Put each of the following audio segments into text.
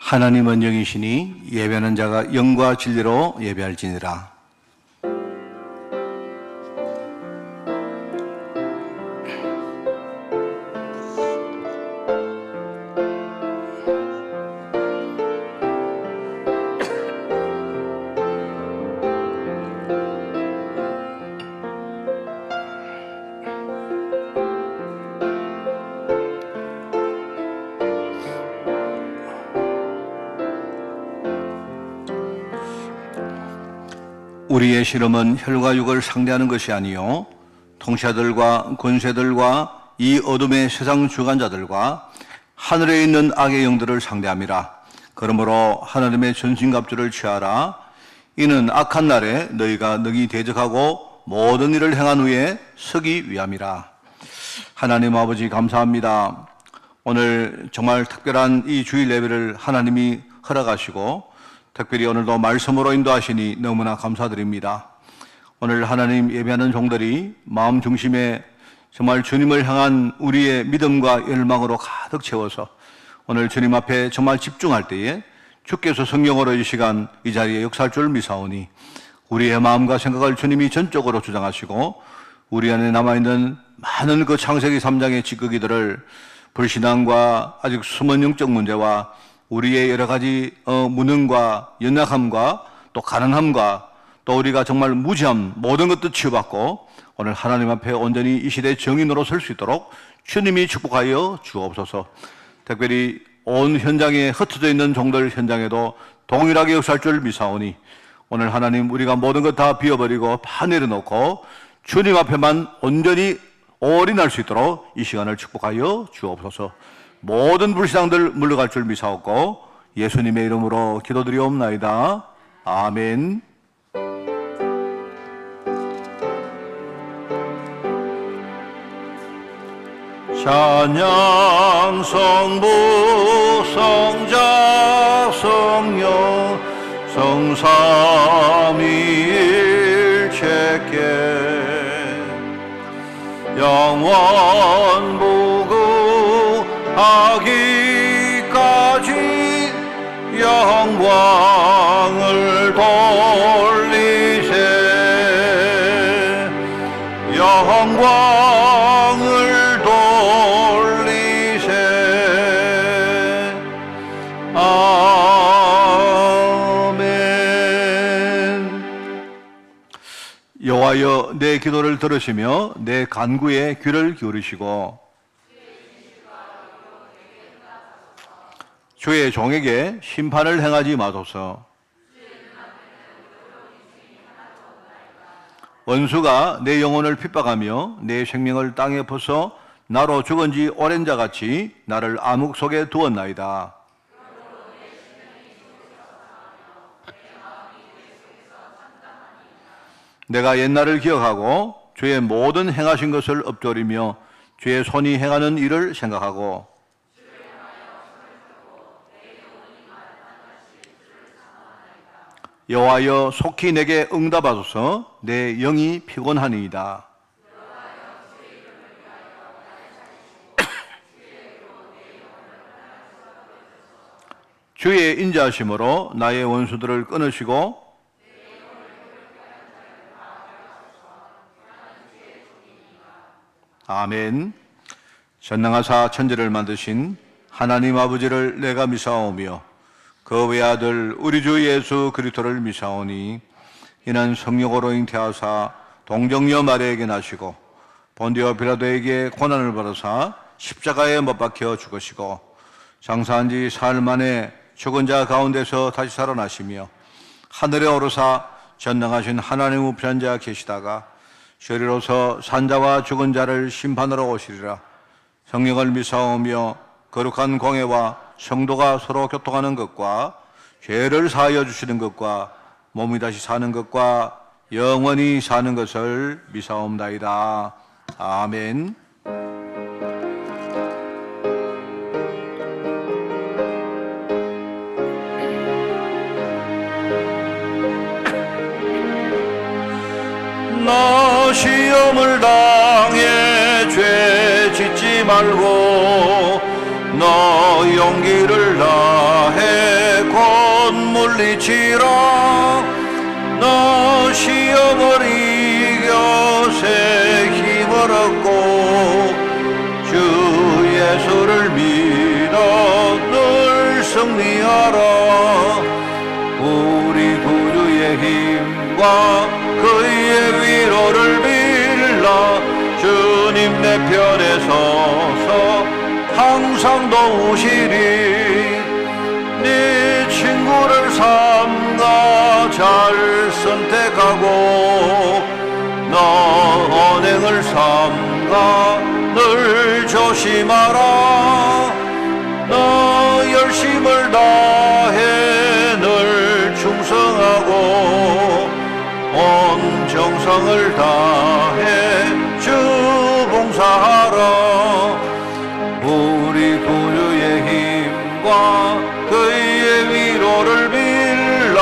하나님은 영이시니 예배하는 자가 영과 진리로 예배할지니라. 우리의 실험은 혈과 육을 상대하는 것이 아니요 통치자들과 권세들과 이 어둠의 세상 주관자들과 하늘에 있는 악의 영들을 상대함이라. 그러므로 하나님의 전신갑주를 취하라. 이는 악한 날에 너희가 능히 대적하고 모든 일을 행한 후에 서기 위함이라. 하나님 아버지 감사합니다. 오늘 정말 특별한 이 주일 예배를 하나님이 허락하시고 특별히 오늘도 말씀으로 인도하시니 너무나 감사드립니다. 오늘 하나님 예배하는 종들이 마음 중심에 정말 주님을 향한 우리의 믿음과 열망으로 가득 채워서 오늘 주님 앞에 정말 집중할 때에 주께서 성령으로 이 시간 이 자리에 역사할 줄 믿사오니 우리의 마음과 생각을 주님이 전적으로 주장하시고 우리 안에 남아있는 많은 그 창세기 3장의 찌꺼기들을 불신앙과 아직 숨은 영적 문제와 우리의 여러 가지 무능과 연약함과 또 가난함과 또 우리가 정말 무지함 모든 것도 치유받고 오늘 하나님 앞에 온전히 이 시대의 정인으로 설 수 있도록 주님이 축복하여 주옵소서. 특별히 온 현장에 흩어져 있는 종들 현장에도 동일하게 역사할 줄 믿사오니 오늘 하나님 우리가 모든 것 다 비워버리고 다 내려놓고 주님 앞에만 온전히 올인할 수 있도록 이 시간을 축복하여 주옵소서. 모든 불신앙들 물러갈 줄 믿사옵고 예수님의 이름으로 기도드리옵나이다. 아멘. 찬양 성부 성자 성령 성삼위일체께 영원 무궁하기까지 영광을 돌리세. 영광을 돌리세. 아멘. 여호와여 내 기도를 들으시며 내 간구에 귀를 기울이시고 주의 종에게 심판을 행하지 마소서. 원수가 내 영혼을 핍박하며 내 생명을 땅에 퍼서 나로 죽은 지 오랜 자같이 나를 암흑 속에 두었나이다. 내가 옛날을 기억하고 주의 모든 행하신 것을 읊조리며 주의 손이 행하는 일을 생각하고 여호와여 속히 내게 응답하소서. 내 영이 피곤하니이다. 주의 인자하심으로 나의 원수들을 끊으시고 아멘. 전능하사 천지를 만드신 하나님 아버지를 내가 믿사오며 그 외아들 우리 주 예수 그리스도를 믿사오니 이는 성령으로 잉태하사 동정녀 마리아에게 나시고 본디오 빌라도에게 고난을 받으사 십자가에 못 박혀 죽으시고 장사한 지 사흘 만에 죽은 자 가운데서 다시 살아나시며 하늘에 오르사 전능하신 하나님 우편한 자 계시다가 저리로서 산자와 죽은 자를 심판하러 오시리라. 성령을 믿사오며 거룩한 공회와 성도가 서로 교통하는 것과 죄를 사하여 주시는 것과 몸이 다시 사는 것과 영원히 사는 것을 믿사옵나이다. 아멘. 나 시험을 당해 죄 짓지 말고 너 용기를 다해 돌리치라. 너 시험을 이겨 새 힘을 얻고 주 예수를 믿어 늘 승리하라. 우리 구주의 힘과 그의 위로를 빌라. 주님 내 편에 서서 항상 도우시리. 네 친구를 삼가 잘 선택하고 너 언행을 삼가 늘 조심하라. 너 열심을 다해 늘 충성하고 온 정성을 다해 주 봉사하라. 우리 구주의 힘과 그의 위로를 빌라.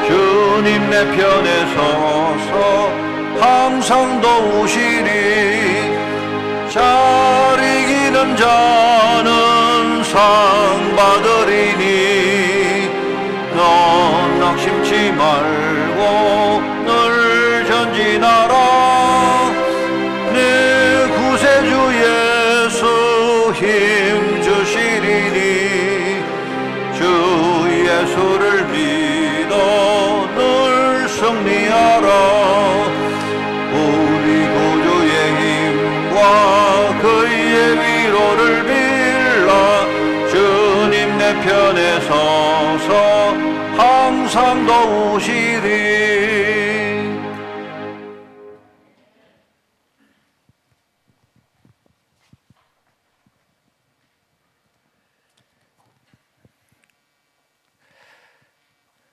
주님 내 편에 서서 항상 도우시리. 잘 이기는 자는 상 받으리니 넌 낙심치 말고 늘 전진하라. 내 구세주 예수 힘 주시리니 주 예수를 믿어 늘 승리하라. 우리 구주의 힘과 그의 위로를 빌라. 주님 내 편에 서서 항상 도우시리.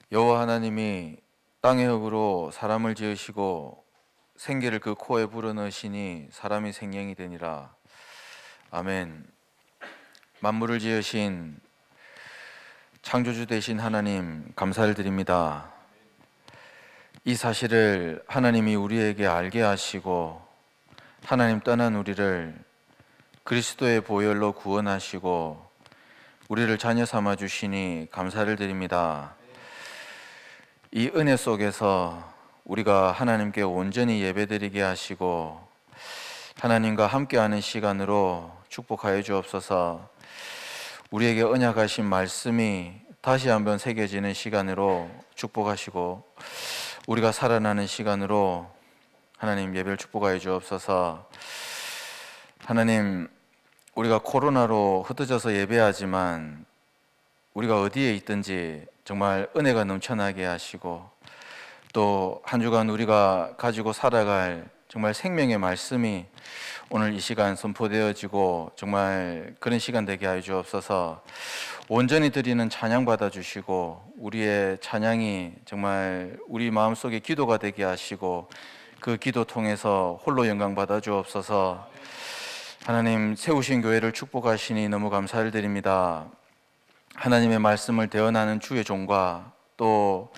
여호와 하나님이 땅의 흙으로 사람을 지으시고 생기를 그 코에 불어넣으시니 사람이 생명이 되니라. 아멘. 만물을 지으신 창조주 되신 하나님 감사를 드립니다. 이 사실을 하나님이 우리에게 알게 하시고 하나님 떠난 우리를 그리스도의 보혈로 구원하시고 우리를 자녀 삼아 주시니 감사를 드립니다. 이 은혜 속에서 우리가 하나님께 온전히 예배드리게 하시고 하나님과 함께하는 시간으로 축복하여 주옵소서. 우리에게 언약하신 말씀이 다시 한번 새겨지는 시간으로 축복하시고 우리가 살아나는 시간으로 하나님 예배를 축복하여 주옵소서. 하나님, 우리가 코로나로 흩어져서 예배하지만 우리가 어디에 있든지 정말 은혜가 넘쳐나게 하시고 또 한 주간 우리가 가지고 살아갈 정말 생명의 말씀이 오늘 이 시간 선포되어지고 정말 그런 시간 되게 하여 주옵소서. 온전히 드리는 찬양 받아주시고 우리의 찬양이 정말 우리 마음속에 기도가 되게 하시고 그 기도 통해서 홀로 영광 받아 주옵소서. 하나님, 세우신 교회를 축복하시니 너무 감사를 드립니다. 하나님의 말씀을 대언하는 주의 종과 또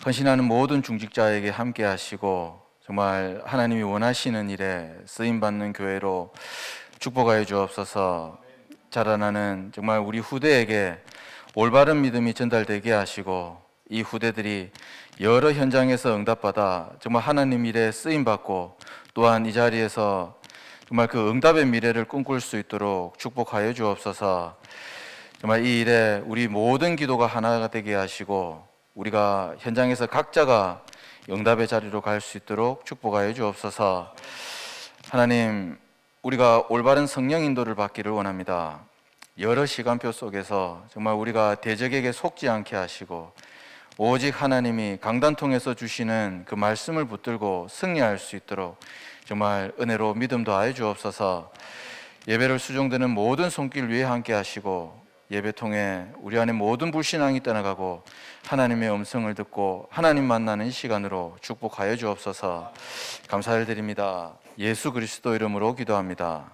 헌신하는 모든 중직자에게 함께 하시고 정말 하나님이 원하시는 일에 쓰임받는 교회로 축복하여 주옵소서. 자라나는 정말 우리 후대에게 올바른 믿음이 전달되게 하시고 이 후대들이 여러 현장에서 응답받아 정말 하나님 일에 쓰임받고 또한 이 자리에서 정말 그 응답의 미래를 꿈꿀 수 있도록 축복하여 주옵소서. 정말 이 일에 우리 모든 기도가 하나가 되게 하시고 우리가 현장에서 각자가 응답의 자리로 갈 수 있도록 축복하여 주옵소서. 하나님, 우리가 올바른 성령 인도를 받기를 원합니다. 여러 시간표 속에서 정말 우리가 대적에게 속지 않게 하시고 오직 하나님이 강단 통해서 주시는 그 말씀을 붙들고 승리할 수 있도록 정말 은혜로 믿음 더하여 주옵소서. 예배를 수종드는 모든 손길 위에 함께 하시고 예배 통해 우리 안에 모든 불신앙이 떠나가고 하나님의 음성을 듣고 하나님 만나는 시간으로 축복하여 주옵소서. 감사를 드립니다. 예수 그리스도 이름으로 기도합니다.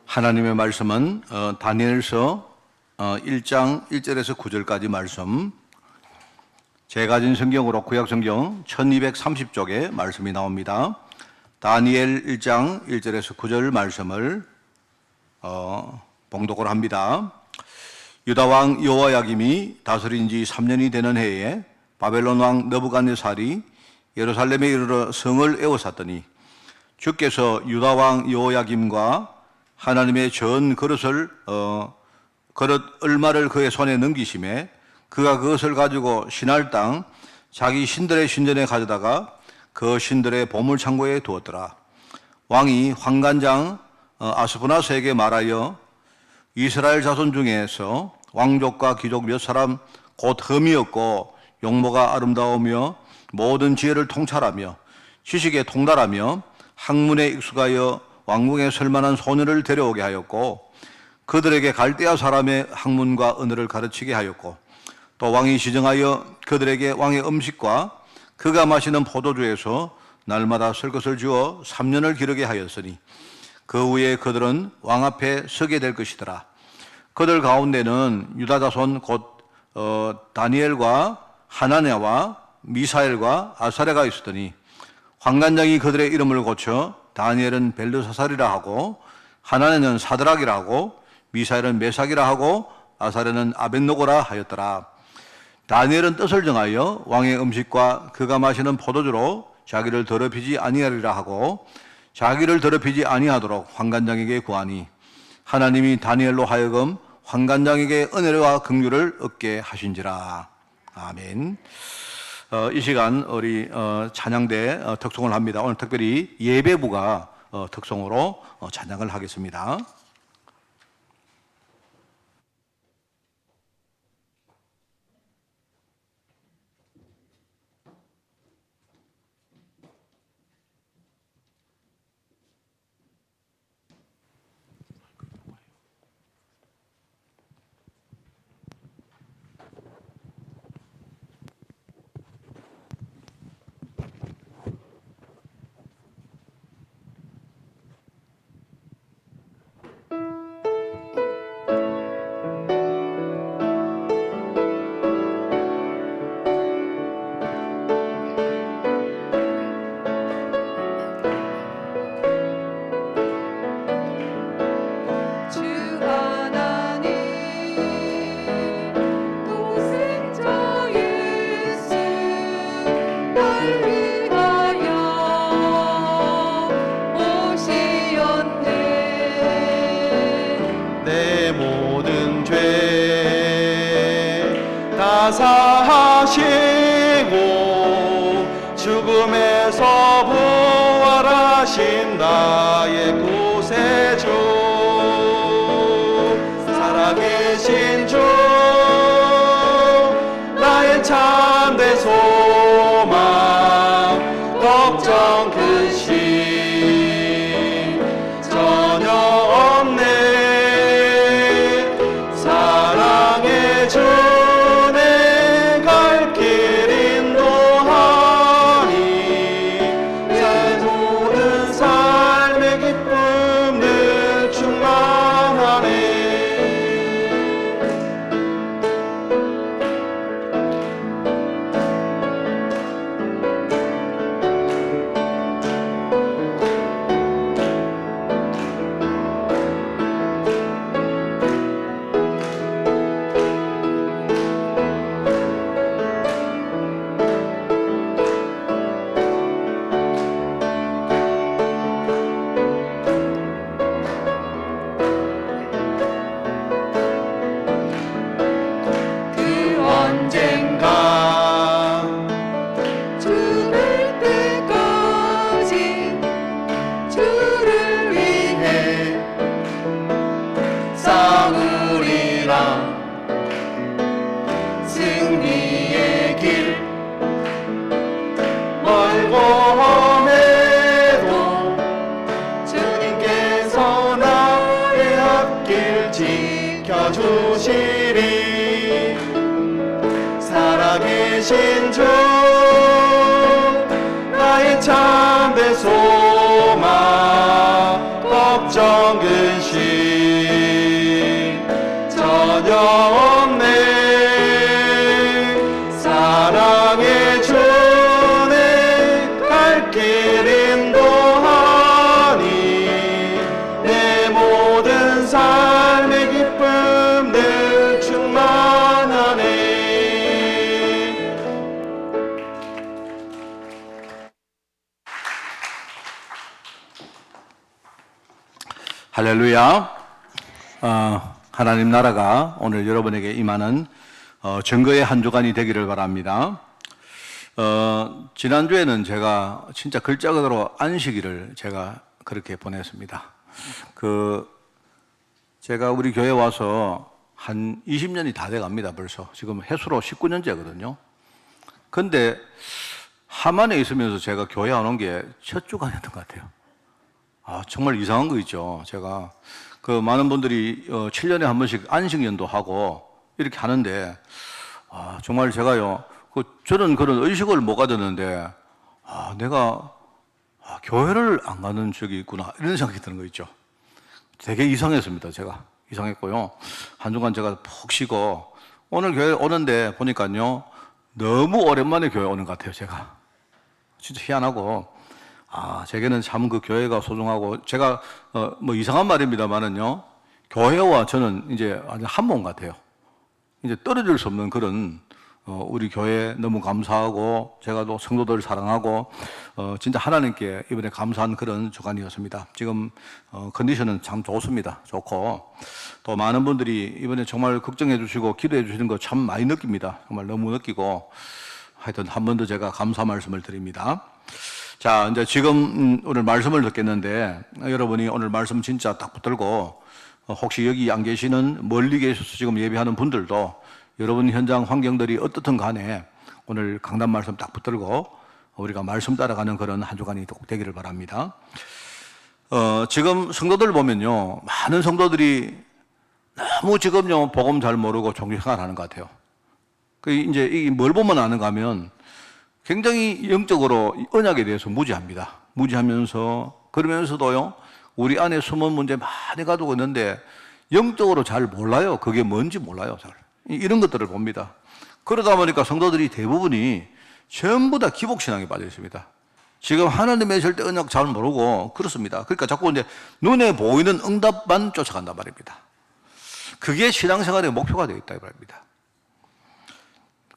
하나님의 말씀은 다니엘서 1장 1절에서 9절까지 말씀, 제가 가진 성경으로 구약성경 1230쪽에 말씀이 나옵니다. 다니엘 1장 1절에서 9절 말씀을 봉독을 합니다. 유다왕 여호야김이 다스린 지 3년이 되는 해에 바벨론 왕 느부갓네살이 예루살렘에 이르러 성을 에워쌌더니 주께서 유다왕 여호야김과 하나님의 전 그릇을 그릇 얼마를 그의 손에 넘기심에 그가 그것을 가지고 신할 땅 자기 신들의 신전에 가져다가 그 신들의 보물창고에 두었더라. 왕이 환관장 아스푸나스에게 말하여 이스라엘 자손 중에서 왕족과 귀족 몇 사람 곧 흠이 없고 용모가 아름다우며 모든 지혜를 통찰하며 지식에 통달하며 학문에 익숙하여 왕궁에 설만한 소년을 데려오게 하였고 그들에게 갈대아 사람의 학문과 언어를 가르치게 하였고 또 왕이 지정하여 그들에게 왕의 음식과 그가 마시는 포도주에서 날마다 쓸 것을 주어 3년을 기르게 하였으니 그 후에 그들은 왕 앞에 서게 될 것이더라. 그들 가운데는 유다 자손 곧 다니엘과 하나냐와 미사엘과 아사랴가 있었더니 환관장이 그들의 이름을 고쳐 다니엘은 벨르사살이라 하고 하나냐는 사드락이라 하고 미사엘은 메삭이라 하고 아사랴는 아벳노고라 하였더라. 다니엘은 뜻을 정하여 왕의 음식과 그가 마시는 포도주로 자기를 더럽히지 아니하리라 하고 자기를 더럽히지 아니하도록 환관장에게 구하니 하나님이 다니엘로 하여금 환관장에게 은혜와 긍휼을 얻게 하신지라. 아멘. 이 시간 우리 찬양대 특송을 합니다. 오늘 특별히 예배부가 특송으로 찬양을 하겠습니다. 사하시고 죽음에서 부활하신 나의 구세주 살아계신 주 나의 참된 소망 걱정 근심 전혀 없네 사랑의 주 주시리 살아계신 주 나의 참된 소망 걱정 근심 전혀 없네. 사랑의 주네 갈 길 인도하니 내 모든 삶의 기쁨 늘 충만하네. 할렐루야. 하나님 나라가 오늘 여러분에게 임하는 증거의 한 주간이 되기를 바랍니다. 지난주에는 제가 진짜 글자 그대로 안식일을 제가 그렇게 보냈습니다. 제가 우리 교회 와서 한 20년이 다 돼 갑니다, 벌써. 지금 해수로 19년째거든요. 근데 하만에 있으면서 제가 교회 안 온 게 첫 주간이었던 것 같아요. 정말 이상한 거 있죠. 제가 많은 분들이 7년에 한 번씩 안식년도 하고 이렇게 하는데 정말 제가요, 저는 그런 의식을 못 가졌는데 내가 교회를 안 가는 적이 있구나 이런 생각이 드는 거 있죠. 되게 이상했습니다. 제가 이상했고요. 한 주간 제가 푹 쉬고 오늘 교회 오는데 보니까요 너무 오랜만에 교회 오는 것 같아요. 제가 진짜 희한하고 제게는 참 그 교회가 소중하고, 제가, 뭐 이상한 말입니다만은요, 교회와 저는 이제 한 몸 같아요. 이제 떨어질 수 없는 그런, 우리 교회 너무 감사하고, 제가 또 성도들 사랑하고, 진짜 하나님께 이번에 감사한 그런 주간이었습니다. 지금, 컨디션은 참 좋습니다. 좋고, 또 많은 분들이 이번에 정말 걱정해 주시고, 기도해 주시는 거 참 많이 느낍니다. 정말 너무 느끼고, 하여튼 한 번 더 제가 감사 말씀을 드립니다. 자, 이제 지금 오늘 말씀을 듣겠는데 여러분이 오늘 말씀 진짜 딱 붙들고 혹시 여기 안 계시는 멀리 계셔서 지금 예배하는 분들도 여러분 현장 환경들이 어떻든 간에 오늘 강단 말씀 딱 붙들고 우리가 말씀 따라가는 그런 한 주간이 꼭 되기를 바랍니다. 지금 성도들 보면요, 많은 성도들이 너무 지금요 복음 잘 모르고 종교생활 하는 것 같아요. 이제 이게 뭘 보면 아는가 하면 굉장히 영적으로 언약에 대해서 무지합니다. 무지하면서 그러면서도요 우리 안에 숨은 문제 많이 가지고 있는데 영적으로 잘 몰라요. 그게 뭔지 몰라요. 잘 이런 것들을 봅니다. 그러다 보니까 성도들이 대부분이 전부 다 기복신앙에 빠져 있습니다. 지금 하나님의 절대 언약 잘 모르고 그렇습니다. 그러니까 자꾸 이제 눈에 보이는 응답만 쫓아간단 말입니다. 그게 신앙생활의 목표가 되어 있다 이 말입니다.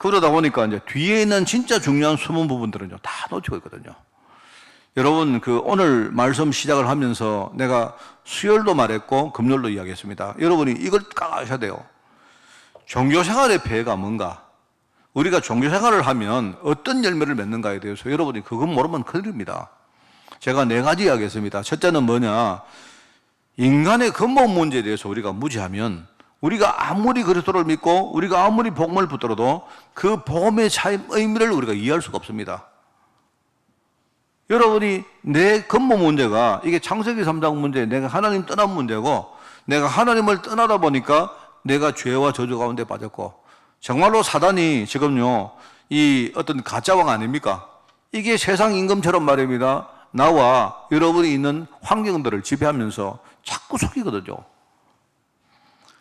그러다 보니까 이제 뒤에 있는 진짜 중요한 숨은 부분들은요, 다 놓치고 있거든요. 여러분, 오늘 말씀 시작을 하면서 내가 수요일도 말했고, 금요일도 이야기했습니다. 여러분이 이걸 꼭 아셔야 돼요. 종교생활의 폐해가 뭔가, 우리가 종교생활을 하면 어떤 열매를 맺는가에 대해서 여러분이 그건 모르면 큰일입니다. 제가 4가지 이야기했습니다. 첫째는 뭐냐, 인간의 근본 문제에 대해서 우리가 무지하면 우리가 아무리 그리스도를 믿고 우리가 아무리 복음을 붙들어도 그 복음의 의미를 우리가 이해할 수가 없습니다. 여러분이 내 근본 문제가 이게 창세기 3장 문제, 내가 하나님 떠난 문제고 내가 하나님을 떠나다 보니까 내가 죄와 저주 가운데 빠졌고 정말로 사단이 지금요 이 어떤 가짜왕 아닙니까? 이게 세상 임금처럼 말입니다. 나와 여러분이 있는 환경들을 지배하면서 자꾸 속이거든요.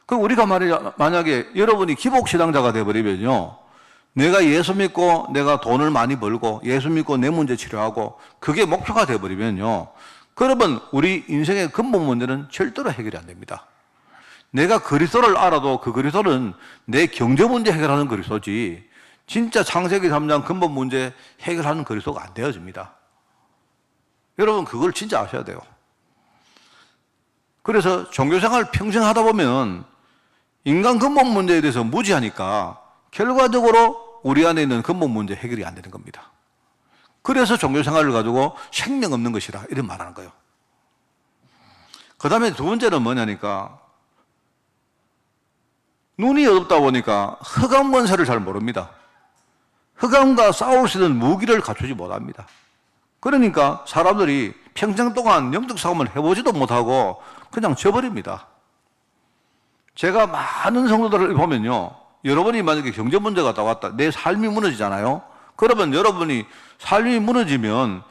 그럼 우리가 만약에 여러분이 기복신앙자가 되어버리면요, 내가 예수 믿고 내가 돈을 많이 벌고 예수 믿고 내 문제 치료하고 그게 목표가 되어버리면요, 그러면 우리 인생의 근본 문제는 절대로 해결이 안 됩니다. 내가 그리스도를 알아도 그 그리스도는 내 경제 문제 해결하는 그리스도지 진짜 창세기 3장 근본 문제 해결하는 그리스도가 안 되어집니다. 여러분 그걸 진짜 아셔야 돼요. 그래서 종교생활 평생 하다 보면 인간 근본 문제에 대해서 무지하니까 결과적으로 우리 안에 있는 근본 문제 해결이 안 되는 겁니다. 그래서 종교생활을 가지고 생명 없는 것이다 이런 말하는 거예요. 그 다음에 두 번째는 뭐냐니까 눈이 어둡다 보니까 흑암 권세를 잘 모릅니다. 흑암과 싸울 수 있는 무기를 갖추지 못합니다. 그러니까 사람들이 평생 동안 영적 싸움을 해보지도 못하고 그냥 져버립니다. 제가 많은 성도들을 보면요, 여러분이 만약에 경제 문제가 나왔다, 내 삶이 무너지잖아요. 그러면 여러분이 삶이 무너지면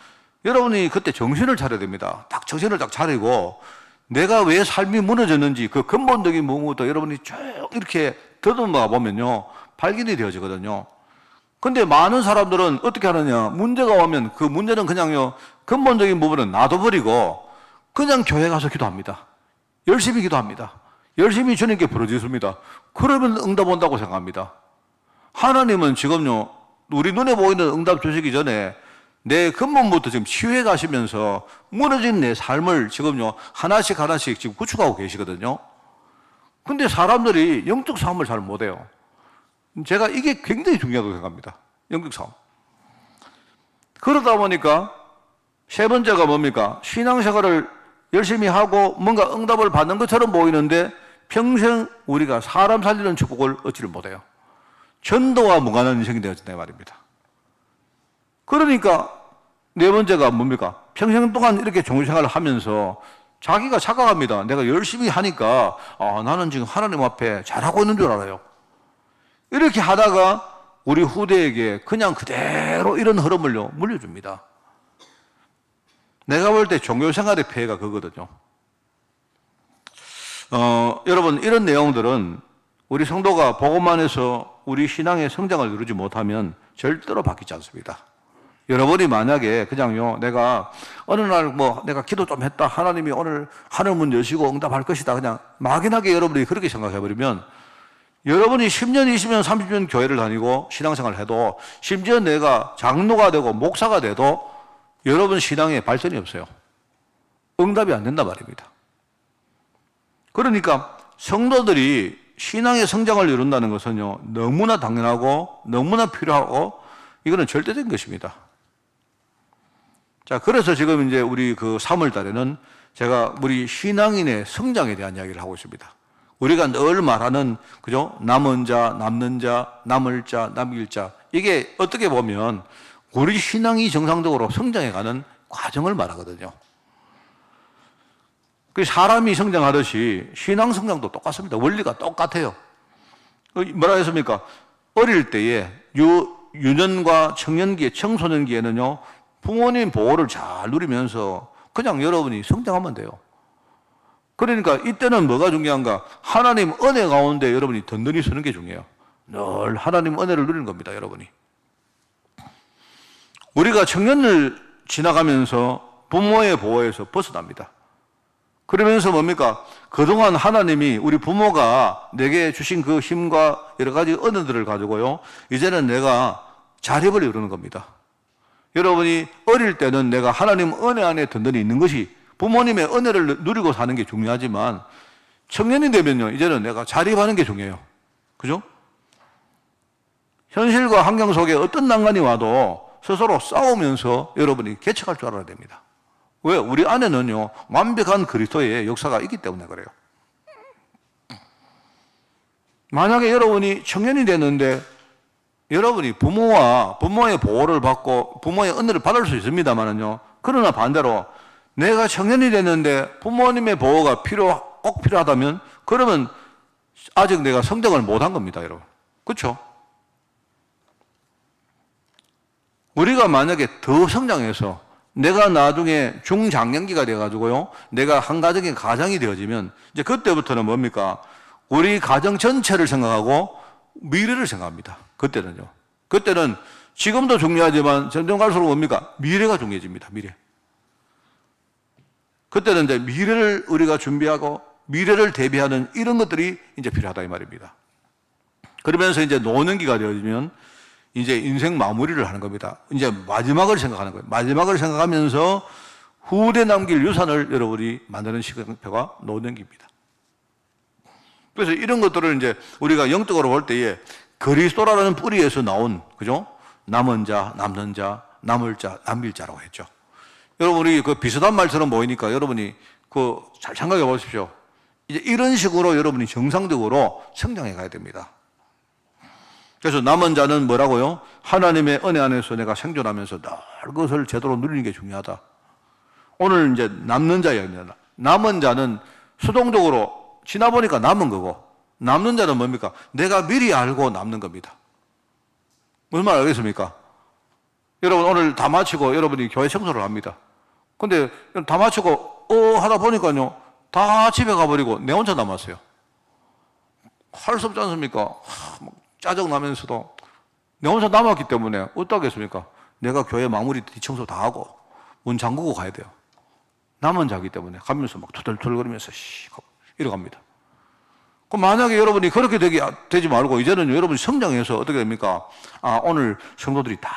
여러분이 그때 정신을 차려야 됩니다. 딱 정신을 딱 차리고 내가 왜 삶이 무너졌는지 그 근본적인 부분부터 여러분이 쭉 이렇게 더듬어 보면요, 발견이 되어지거든요. 근데 많은 사람들은 어떻게 하느냐, 문제가 오면 그 문제는 그냥요, 근본적인 부분은 놔둬버리고 그냥 교회 가서 기도합니다. 열심히 기도합니다. 열심히 주님께 부르짖습니다. 그러면 응답 온다고 생각합니다. 하나님은 지금요, 우리 눈에 보이는 응답 주시기 전에 내 근본부터 지금 치유해 가시면서 무너진 내 삶을 지금요, 하나씩 지금 구축하고 계시거든요. 근데 사람들이 영적 싸움을 잘 못해요. 제가 이게 굉장히 중요하다고 생각합니다. 영적 싸움. 그러다 보니까 세 번째가 뭡니까? 신앙생활을 열심히 하고 뭔가 응답을 받는 것처럼 보이는데 평생 우리가 사람 살리는 축복을 얻지를 못해요. 전도와 무관한 인생이 되어진다 말입니다. 그러니까 네 번째가 뭡니까? 평생 동안 이렇게 종교생활을 하면서 자기가 착각합니다. 내가 열심히 하니까 나는 지금 하나님 앞에 잘하고 있는 줄 알아요. 이렇게 하다가 우리 후대에게 그냥 그대로 이런 흐름을요, 물려줍니다. 내가 볼 때 종교생활의 폐해가 그거거든요. 여러분, 이런 내용들은 우리 성도가 복음만 해서 우리 신앙의 성장을 이루지 못하면 절대로 바뀌지 않습니다. 여러분이 만약에 그냥요, 내가 어느 날 내가 기도 좀 했다, 하나님이 오늘 하늘문 여시고 응답할 것이다, 그냥 막연하게 여러분이 그렇게 생각해버리면 여러분이 10년, 20년, 30년 교회를 다니고 신앙생활을 해도 심지어 내가 장로가 되고 목사가 돼도 여러분 신앙에 발전이 없어요. 응답이 안 된단 말입니다. 그러니까 성도들이 신앙의 성장을 이룬다는 것은요, 너무나 당연하고 너무나 필요하고 이거는 절대적인 것입니다. 자, 그래서 지금 이제 우리 그 3월 달에는 제가 우리 신앙인의 성장에 대한 이야기를 하고 있습니다. 우리가 늘 말하는, 그죠? 남은 자, 남는 자, 남을 자, 남길 자. 이게 어떻게 보면 우리 신앙이 정상적으로 성장해가는 과정을 말하거든요. 그 사람이 성장하듯이 신앙 성장도 똑같습니다. 원리가 똑같아요. 뭐라 했습니까? 어릴 때에 유년과 청년기에, 청소년기에는요, 부모님 보호를 잘 누리면서 그냥 여러분이 성장하면 돼요. 그러니까 이때는 뭐가 중요한가? 하나님 은혜 가운데 여러분이 든든히 서는 게 중요해요. 늘 하나님 은혜를 누리는 겁니다, 여러분이. 우리가 청년을 지나가면서 부모의 보호에서 벗어납니다. 그러면서 뭡니까? 그동안 하나님이 우리 부모가 내게 주신 그 힘과 여러 가지 은혜들을 가지고요, 이제는 내가 자립을 이루는 겁니다. 여러분이 어릴 때는 내가 하나님 은혜 안에 든든히 있는 것이, 부모님의 은혜를 누리고 사는 게 중요하지만 청년이 되면요, 이제는 내가 자립하는 게 중요해요. 그죠? 현실과 환경 속에 어떤 난관이 와도 스스로 싸우면서 여러분이 개척할 줄 알아야 됩니다. 왜? 우리 안에는요, 완벽한 그리스도의 역사가 있기 때문에 그래요. 만약에 여러분이 청년이 됐는데 여러분이 부모의 보호를 받고 부모의 은혜를 받을 수 있습니다만은요, 그러나 반대로 내가 청년이 됐는데 부모님의 보호가 꼭 필요하다면 그러면 아직 내가 성장을 못한 겁니다, 여러분. 그렇죠? 우리가 만약에 더 성장해서 내가 나중에 중장년기가 돼가지고요, 내가 한 가정의 가장이 되어지면 이제 그때부터는 뭡니까? 우리 가정 전체를 생각하고 미래를 생각합니다. 그때는 지금도 중요하지만 점점 갈수록 뭡니까? 미래가 중요해집니다. 미래. 그때는 이제 미래를 우리가 준비하고 미래를 대비하는 이런 것들이 이제 필요하다 이 말입니다. 그러면서 이제 노년기가 되어지면 이제 인생 마무리를 하는 겁니다. 이제 마지막을 생각하는 거예요. 마지막을 생각하면서 후대 남길 유산을 여러분이 만드는 시간표가 노년기입니다. 그래서 이런 것들을 이제 우리가 영적으로 볼 때에 그리스도라는 뿌리에서 나온, 그죠? 남은 자, 남는 자, 남을 자, 남길 자라고 했죠. 여러분, 우리 그 비슷한 말처럼 보이니까 여러분이 잘 생각해 보십시오. 이제 이런 식으로 여러분이 정상적으로 성장해 가야 됩니다. 그래서 남은 자는 뭐라고요? 하나님의 은혜 안에서 내가 생존하면서 늘 그것을 제대로 누리는 게 중요하다. 오늘 이제 남는 자 이야기입니다. 남은 자는 수동적으로 지나보니까 남은 거고, 남는 자는 뭡니까? 내가 미리 알고 남는 겁니다. 무슨 말 알겠습니까? 여러분 오늘 다 마치고 여러분이 교회 청소를 합니다. 근데 다 마치고 하다 보니까요, 다 집에 가버리고 내 혼자 남았어요. 할 수 없지 않습니까? 막 짜증나면서도 내 혼자 남았기 때문에 어떡하겠습니까? 내가 교회 마무리 뒤청소 다 하고 문 잠그고 가야 돼요. 남은 자기 때문에 가면서 막 투덜투덜거리면서 이러 갑니다. 그럼 만약에 여러분이 그렇게 되지 말고 이제는 여러분이 성장해서 어떻게 됩니까? 아, 오늘 성도들이 다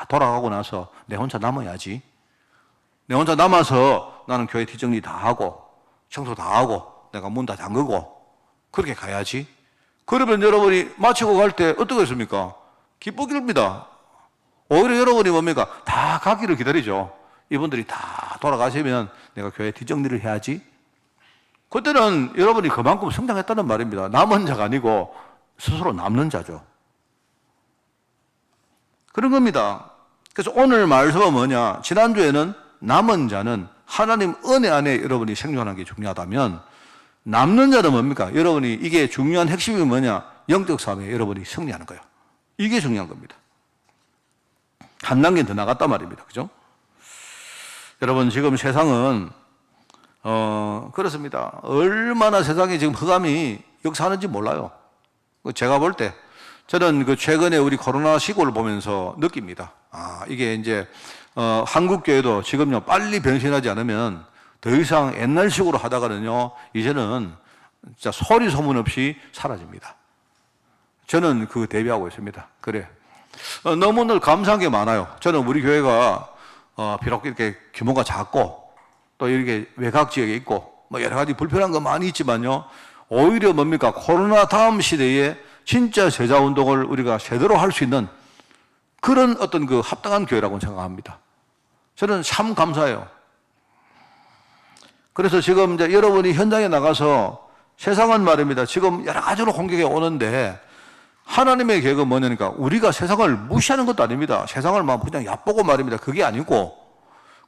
돌아가고 나서 내 혼자 남아야지. 내 혼자 남아서 나는 교회 뒷정리 다 하고 청소 다 하고 내가 문 다 잠그고 그렇게 가야지. 그러면 여러분이 마치고 갈 때 어떻게 했습니까? 기쁘기입니다. 오히려 여러분이 뭡니까? 다 가기를 기다리죠. 이분들이 다 돌아가시면 내가 교회 뒷정리를 해야지. 그때는 여러분이 그만큼 성장했다는 말입니다. 남은 자가 아니고 스스로 남는 자죠. 그런 겁니다. 그래서 오늘 말씀은 뭐냐? 지난주에는 남은 자는 하나님 은혜 안에 여러분이 생존하는 게 중요하다면 남는 자는 뭡니까? 여러분이 이게 중요한 핵심이 뭐냐? 영적 싸움에 여러분이 승리하는 거예요. 이게 중요한 겁니다. 한 단계 더 나갔단 말입니다. 그죠? 여러분 지금 세상은 그렇습니다. 얼마나 세상에 지금 흑암이 역사하는지 몰라요. 제가 볼 때 저는 그 최근에 우리 코로나 시국을 보면서 느낍니다. 아, 이게 이제 한국 교회도 지금요 빨리 변신하지 않으면 더 이상 옛날식으로 하다가는요 이제는 진짜 소리 소문 없이 사라집니다. 저는 그 대비하고 있습니다. 그래. 너무나 감사한 게 많아요. 저는 우리 교회가 비록 이렇게 규모가 작고 또 이렇게 외곽 지역에 있고 뭐 여러 가지 불편한 거 많이 있지만요. 오히려 뭡니까? 코로나 다음 시대에 진짜 제자 운동을 우리가 제대로 할 수 있는 그런 어떤 그 합당한 교회라고 생각합니다. 저는 참 감사해요. 그래서 지금 이제 여러분이 현장에 나가서 세상은 말입니다. 지금 여러 가지로 공격이 오는데 하나님의 계획은 뭐냐니까 우리가 세상을 무시하는 것도 아닙니다. 세상을 막 그냥 얕보고 말입니다. 그게 아니고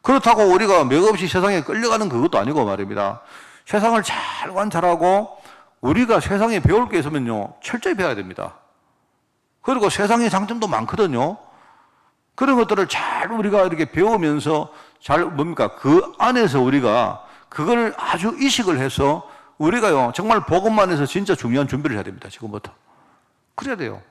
그렇다고 우리가 맥없이 세상에 끌려가는 그것도 아니고 말입니다. 세상을 잘 관찰하고 우리가 세상에 배울 게 있으면요 철저히 배워야 됩니다. 그리고 세상의 장점도 많거든요. 그런 것들을 잘 우리가 이렇게 배우면서 잘 뭡니까 그 안에서 우리가 그걸 아주 이식을 해서 우리가요 정말 복음만 해서 진짜 중요한 준비를 해야 됩니다. 지금부터 그래야 돼요.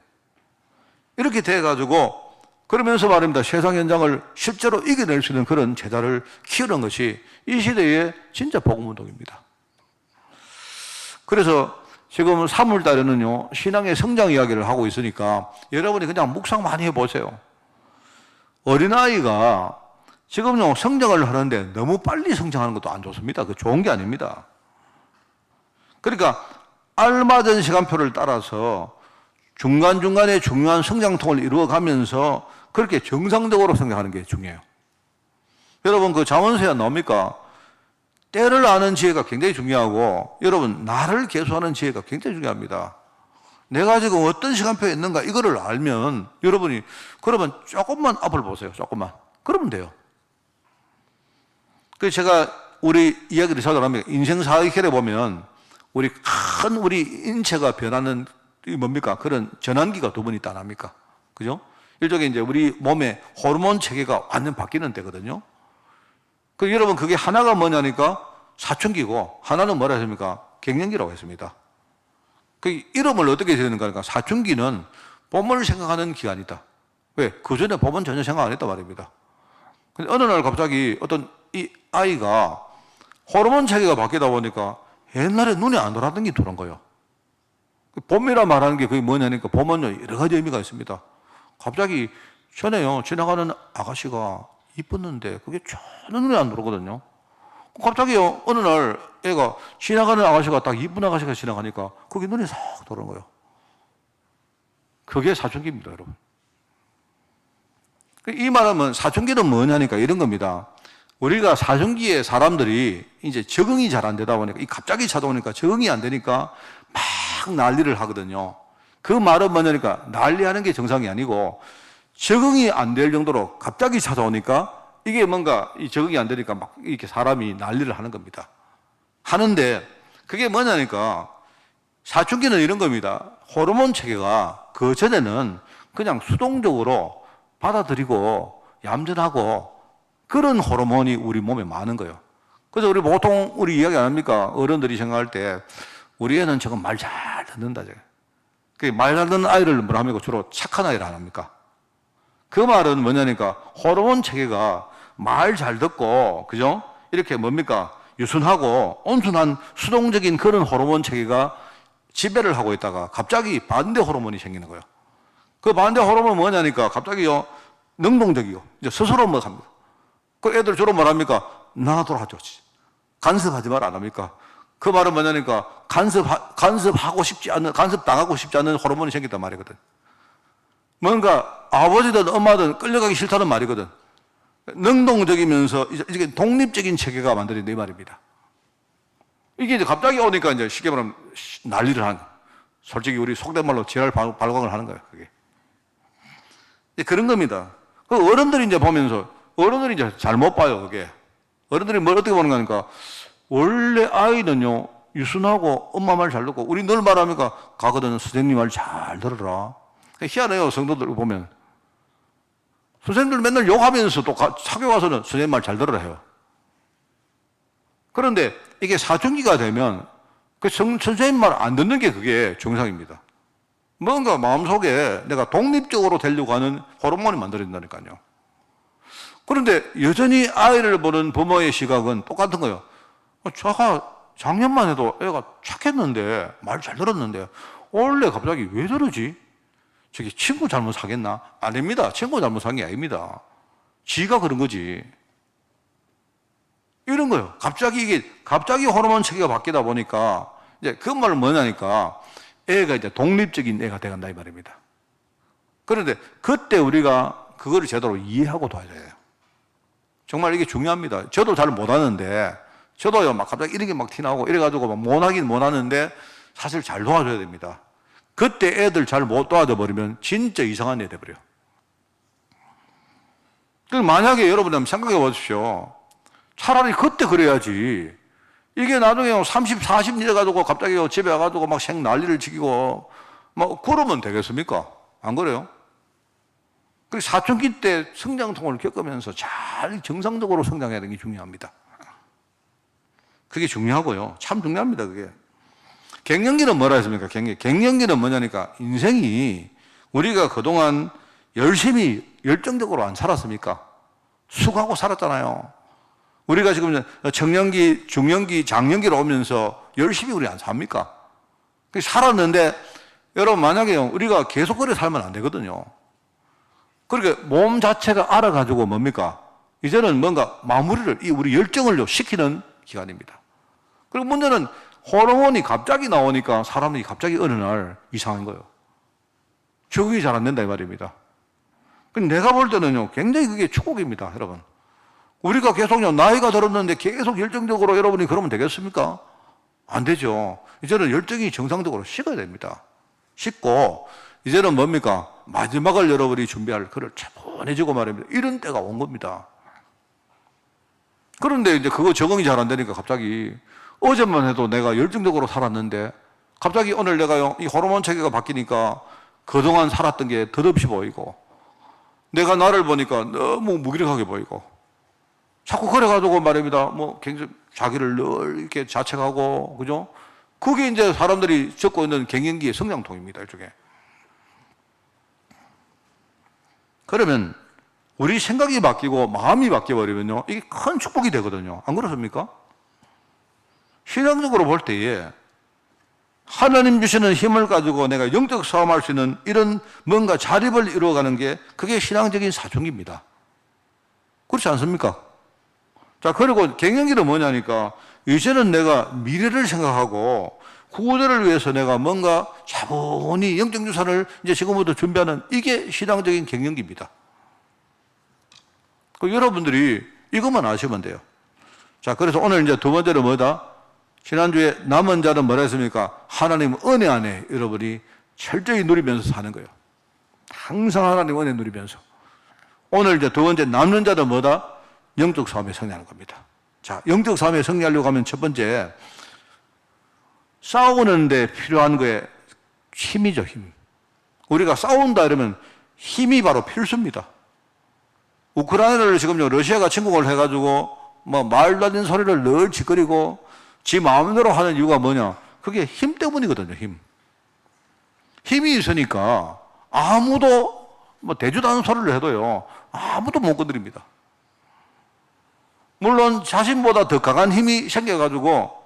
이렇게 돼가지고 그러면서 말입니다. 세상 현장을 실제로 이겨낼 수 있는 그런 제자를 키우는 것이 이 시대의 진짜 복음운동입니다. 그래서 지금 3월 달에는요 신앙의 성장 이야기를 하고 있으니까 여러분이 그냥 묵상 많이 해보세요. 어린아이가 지금요 성장을 하는데 너무 빨리 성장하는 것도 안 좋습니다. 그 좋은 게 아닙니다. 그러니까 알맞은 시간표를 따라서 중간중간에 중요한 성장통을 이루어가면서 그렇게 정상적으로 성장하는 게 중요해요. 여러분 그 잠언서에 나옵니까? 때를 아는 지혜가 굉장히 중요하고 여러분 나를 계수하는 지혜가 굉장히 중요합니다. 내가 지금 어떤 시간표에 있는가 이거를 알면 여러분이 그러면 조금만 앞을 보세요. 조금만. 그러면 돼요. 그래서 제가 우리 이야기를 찾아보면 인생 사이클에 보면 우리 인체가 변하는 뭡니까? 그런 전환기가 두 번 있다 안 합니까? 그죠? 일종의 이제 우리 몸의 호르몬 체계가 완전 바뀌는 때거든요. 그 여러분 그게 하나가 뭐냐니까 사춘기고 하나는 뭐라 했습니까? 갱년기라고 했습니다. 그 이름을 어떻게 지었는가 하니까 사춘기는 봄을 생각하는 기간이다. 왜? 그 전에 봄은 전혀 생각 안 했단 말입니다. 근데 어느 날 갑자기 어떤 이 아이가 호르몬 체계가 바뀌다 보니까 옛날에 눈에 안 돌았던 게 돌아온 거예요. 봄이라 말하는 게 그게 뭐냐니까 봄은요 여러 가지 의미가 있습니다. 갑자기 전에요 지나가는 아가씨가 이뻤는데 그게 전혀 눈에 안 들어오거든요. 갑자기요 어느 날 애가 지나가는 아가씨가 딱 이쁜 아가씨가 지나가니까 그게 눈에 싹 들어오는 거예요. 그게 사춘기입니다, 여러분. 이 말하면 사춘기는 뭐냐니까 이런 겁니다. 우리가 사춘기에 사람들이 이제 적응이 잘 안 되다 보니까 갑자기 찾아오니까 적응이 안 되니까 막 난리를 하거든요. 그 말은 뭐냐니까 난리하는 게 정상이 아니고 적응이 안 될 정도로 갑자기 찾아오니까 이게 뭔가 이 적응이 안 되니까 막 이렇게 사람이 난리를 하는 겁니다. 하는데 그게 뭐냐니까 사춘기는 이런 겁니다. 호르몬 체계가 그 전에는 그냥 수동적으로 받아들이고 얌전하고 그런 호르몬이 우리 몸에 많은 거예요. 그래서 우리 보통 우리 이야기 안 합니까? 어른들이 생각할 때 우리 애는 저거 말 잘 듣는다. 그 말 잘 듣는 아이를 뭐라 합니까? 주로 착한 아이를 안 합니까? 그 말은 뭐냐니까 호르몬 체계가 말 잘 듣고 그죠? 이렇게 뭡니까? 유순하고 온순한 수동적인 그런 호르몬 체계가 지배를 하고 있다가 갑자기 반대 호르몬이 생기는 거예요. 그 반대 호르몬은 뭐냐니까 갑자기요 능동적이요. 이제 스스로 뭐 합니다. 그 애들 주로 뭐랍니까? 나가도록 하죠. 간섭하지 말 안 합니까? 그 말은 뭐냐니까 간섭하고 싶지 않은, 간섭당하고 싶지 않은 호르몬이 생겼단 말이거든. 뭔가 아버지든 엄마든 끌려가기 싫다는 말이거든. 능동적이면서 이게 독립적인 체계가 만들어진다 이 말입니다. 이게 이제 갑자기 오니까 이제 쉽게 말하면 난리를 하는 거야. 솔직히 우리 속된 말로 지랄 발광을 하는 거야, 그게. 이제 그런 겁니다. 그 어른들이 이제 보면서, 어른들이 이제 잘못 봐요, 그게. 어른들이 뭘 어떻게 보는 거니까, 원래 아이는요, 유순하고 엄마 말 잘 듣고, 우리 늘 말합니까? 가거든 선생님 말 잘 들어라. 희한해요, 성도들 보면. 선생님들 맨날 욕하면서 또 학교 가서는 선생님 말 잘 들으라 해요. 그런데 이게 사춘기가 되면 그 선생님 말 안 듣는 게 그게 정상입니다. 뭔가 마음속에 내가 독립적으로 되려고 하는 호르몬이 만들어진다니까요. 그런데 여전히 아이를 보는 부모의 시각은 똑같은 거예요. 저가 작년만 해도 애가 착했는데 말 잘 들었는데 원래 갑자기 왜 저러지? 저기 친구 잘못 사겠나? 아닙니다. 친구 잘못 산 게 아닙니다. 지가 그런 거지. 이런 거예요. 갑자기 호르몬 체계가 바뀌다 보니까 이제 그 말은 뭐냐니까 애가 이제 독립적인 애가 돼간다 이 말입니다. 그런데 그때 우리가 그거를 제대로 이해하고 도와줘야 해요. 정말 이게 중요합니다. 저도 잘 못하는데 저도요 막 갑자기 이런 게 막 티나고 이래가지고 막 못하긴 못하는데 사실 잘 도와줘야 됩니다. 그때 애들 잘 못 도와줘 버리면 진짜 이상한 애 돼버려요. 그럼 만약에 여러분 한번 생각해 보십시오. 차라리 그때 그래야지. 이게 나중에 30, 40 이래가지고 갑자기 집에 와가지고 막 생 난리를 지키고 막 그러면 되겠습니까? 안 그래요? 그 사춘기 때 성장통을 겪으면서 잘 정상적으로 성장해야 되는 게 중요합니다. 그게 중요하고요. 참 중요합니다, 그게. 갱년기는 뭐라 했습니까? 갱년기는 뭐냐니까 인생이 우리가 그동안 열심히 열정적으로 안 살았습니까? 수고하고 살았잖아요. 우리가 지금 청년기, 중년기, 장년기로 오면서 열심히 우리 안 삽니까? 살았는데 여러분 만약에 우리가 계속 그래 살면 안 되거든요. 그러니까 몸 자체가 알아가지고 뭡니까? 이제는 뭔가 마무리를, 우리 열정을 시키는 기간입니다. 그리고 문제는 호르몬이 갑자기 나오니까 사람이 갑자기 어느 날 이상한 거예요. 적응이 잘 안 된다 이 말입니다. 내가 볼 때는요, 굉장히 그게 축복입니다, 여러분. 우리가 계속요, 나이가 들었는데 계속 열정적으로 여러분이 그러면 되겠습니까? 안 되죠. 이제는 열정이 정상적으로 식어야 됩니다. 식고, 이제는 뭡니까? 마지막을 여러분이 준비할 그를 차분해지고 말입니다. 이런 때가 온 겁니다. 그런데 이제 그거 적응이 잘 안 되니까 갑자기 어제만 해도 내가 열정적으로 살았는데 갑자기 오늘 내가요, 이 호르몬 체계가 바뀌니까 그동안 살았던 게 덧없이 보이고 내가 나를 보니까 너무 무기력하게 보이고 자꾸 그래가지고 말입니다. 뭐 굉장히 자기를 늘 이렇게 자책하고, 그죠? 그게 이제 사람들이 겪고 있는 갱년기의 성장통입니다, 일종의. 그러면 우리 생각이 바뀌고 마음이 바뀌어버리면요, 이게 큰 축복이 되거든요. 안 그렇습니까? 신앙적으로 볼 때에 하나님 주시는 힘을 가지고 내가 영적 싸움할 수 있는 이런 뭔가 자립을 이루어가는 게 그게 신앙적인 사춘기입니다. 그렇지 않습니까? 자, 그리고 갱년기는 뭐냐니까 이제는 내가 미래를 생각하고 후대를 위해서 내가 뭔가 차분히 영적 유산을 이제 지금부터 준비하는 이게 신앙적인 갱년기입니다. 여러분들이 이것만 아시면 돼요. 자, 그래서 오늘 이제 두 번째로 뭐다? 지난주에 남은 자는 뭐라 했습니까? 하나님 은혜 안에 여러분이 철저히 누리면서 사는 거예요. 항상 하나님 은혜 누리면서. 오늘 이제 두 번째 남는 자는 뭐다? 영적 싸움에 승리하는 겁니다. 자, 영적 싸움에 승리하려고 하면 첫 번째, 싸우는데 필요한 거에 힘이죠, 힘. 우리가 싸운다 이러면 힘이 바로 필수입니다. 우크라이나를 지금요, 러시아가 침공을 해가지고 뭐 말도 안 되는 소리를 늘 짓거리고 지 마음대로 하는 이유가 뭐냐? 그게 힘 때문이거든요, 힘. 힘이 있으니까 아무도 뭐 대주도 않은 소리를 해도요, 아무도 못 건드립니다. 물론 자신보다 더 강한 힘이 생겨가지고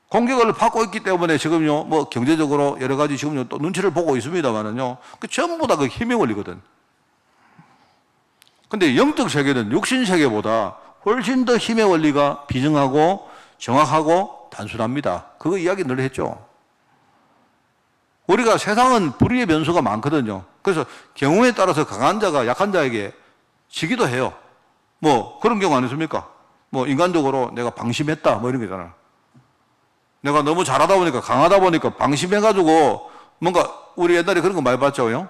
공격을 받고 있기 때문에 지금요, 뭐 경제적으로 여러 가지 지금요 또 눈치를 보고 있습니다만은요, 그 전부 다 그 힘의 원리거든. 근데 영적 세계는 육신 세계보다 훨씬 더 힘의 원리가 비정하고 정확하고 단순합니다. 그거 이야기 늘 했죠. 우리가 세상은 불의의 변수가 많거든요. 그래서 경우에 따라서 강한 자가 약한 자에게 지기도 해요. 뭐 그런 경우 아니십니까? 뭐 인간적으로 내가 방심했다 뭐 이런 거잖아요. 내가 너무 잘하다 보니까 강하다 보니까 방심해가지고 뭔가 우리 옛날에 그런 거 많이 봤죠.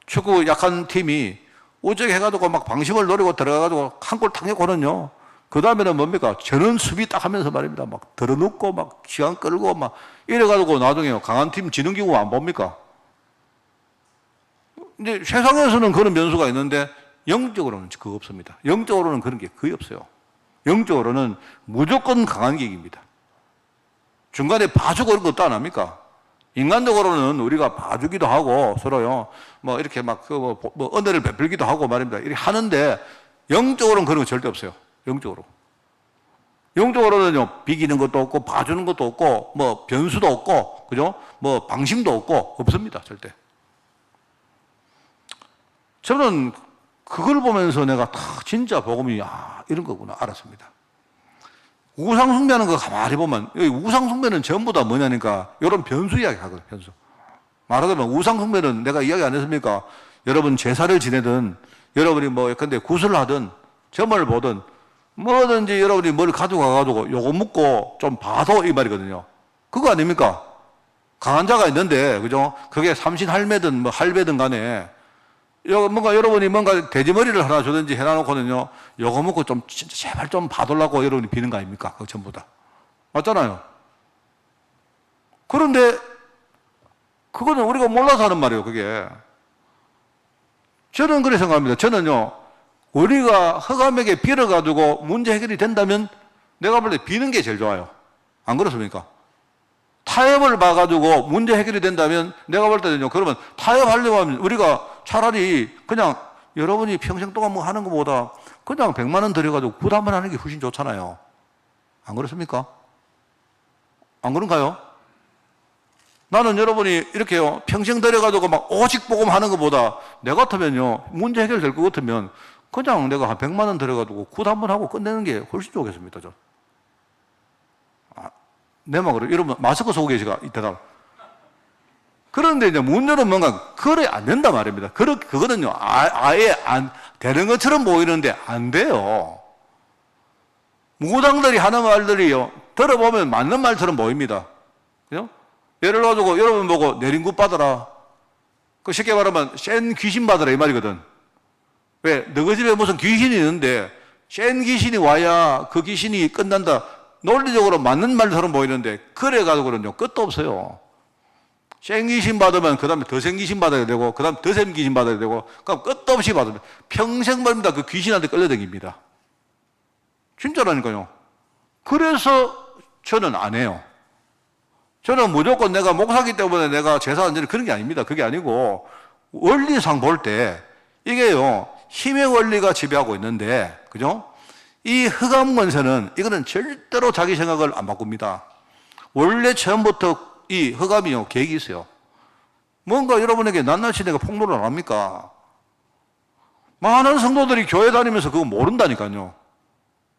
축구 약한 팀이 우쩍 해가지고 막 방심을 노리고 들어가가지고 한 골 탁 넣거든요. 그 다음에는 뭡니까? 저는 수비 딱 하면서 말입니다. 막 들어눕고 막 시간 끌고 막 이래가지고 나중에 강한 팀 지는 경우 안 봅니까? 이제 세상에서는 그런 변수가 있는데 영적으로는 그거 없습니다. 영적으로는 그런 게 거의 없어요. 영적으로는 무조건 강한 격입니다. 중간에 봐주고 그런 것도 안 합니까? 인간적으로는 우리가 봐주기도 하고 서로요, 뭐 이렇게 막 뭐 은혜를 베풀기도 하고 말입니다. 이렇게 하는데 영적으로는 그런 거 절대 없어요. 영적으로. 영적으로는요, 비기는 것도 없고 봐주는 것도 없고 뭐 변수도 없고 그죠? 뭐 방심도 없고 없습니다. 절대. 저는 그걸 보면서 내가 다 진짜 복음이 이런 거구나 알았습니다. 우상숭배하는 거 가만히 보면 여기 우상숭배는 전부 다 뭐냐니까 이런 변수 이야기 하거든요. 변수. 말하자면 우상숭배는 내가 이야기 안 했습니까? 여러분 제사를 지내든 여러분이 뭐 근데 구슬을 하든 점을 보든 뭐든지 여러분이 뭘 가지고 가가지고 요거 묻고 좀 봐도 이 말이거든요. 그거 아닙니까? 강한 자가 있는데 그죠? 그게 삼신 할매든 뭐 할배든 간에 뭔가 여러분이 뭔가 돼지머리를 하나 주든지 해놔놓고는요, 요거 먹고 좀 진짜 제발 좀 봐달라고 여러분이 비는 거 아닙니까? 그거 전부 다. 맞잖아요. 그런데 그거는 우리가 몰라서 하는 말이에요, 그게. 저는 그렇게 생각합니다. 저는요, 우리가 흑암에게 빌어가지고 문제 해결이 된다면 내가 볼 때 비는 게 제일 좋아요. 안 그렇습니까? 타협을 봐가지고 문제 해결이 된다면 내가 볼 때는요, 그러면 타협하려고 하면 우리가 차라리 그냥 여러분이 평생 동안 뭐 하는 것보다 그냥 100만 원 들여가지고 굿 한번 하는 게 훨씬 좋잖아요. 안 그렇습니까? 안 그런가요? 나는 여러분이 이렇게요, 평생 들여가지고 막 오직 복음 하는 것보다 내 같으면요, 문제 해결될 것 같으면 그냥 내가 한 100만 원 들여가지고 굿 한번 하고 끝내는 게 훨씬 좋겠습니다, 저. 내 말으로 여러분 마스크 쓰고 계시가 이 대답. 그런데 이제 문제는 뭔가 그래 안 된단 말입니다. 그거는요 아예 안 되는 것처럼 보이는데 안 돼요. 무당들이 하는 말들이요 들어보면 맞는 말처럼 보입니다. 그죠? 예를 가지고 여러분 보고 내린굿 받아라. 그 쉽게 말하면 센 귀신 받아라 이 말이거든. 왜? 너희 집에 무슨 귀신이 있는데 센 귀신이 와야 그 귀신이 끝난다. 논리적으로 맞는 말처럼 보이는데 그래가지고는요 끝도 없어요. 센 귀신 받으면 그 다음에 더 센 귀신 받아야 되고 그 다음에 더 센 귀신 받아야 되고 그럼 끝도 없이 받으면 평생 말입니다. 그 귀신한테 끌려다닙니다. 진짜라니까요. 그래서 저는 안 해요. 저는 무조건 내가 목사기 때문에 내가 제사 안 드리는 그런 게 아닙니다. 그게 아니고 원리상 볼 때 이게요 힘의 원리가 지배하고 있는데 그죠? 이 흑암 권세는 이거는 절대로 자기 생각을 안 바꿉니다. 원래 처음부터 이 흑암이요 계획이 있어요. 뭔가 여러분에게 낱낱이 내가 폭로를 안 합니까? 많은 성도들이 교회 다니면서 그거 모른다니까요.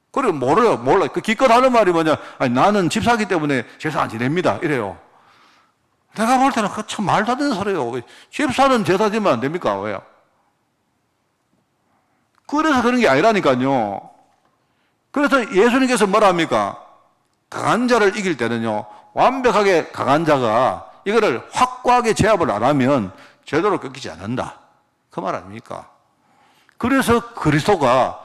그리고 몰라요. 그 기껏 하는 말이 뭐냐? 아니, 나는 집사기 때문에 제사 안 지냅니다. 이래요. 내가 볼 때는 그 참 말도 안 되는 소리예요. 집사는 제사 지면 안 됩니까? 왜요? 그래서 그런 게 아니라니까요. 그래서 예수님께서 뭐라 합니까? 강한 자를 이길 때는요, 완벽하게 강한 자가 이거를 확고하게 제압을 안 하면 제대로 꺾이지 않는다. 그 말 아닙니까? 그래서 그리스도가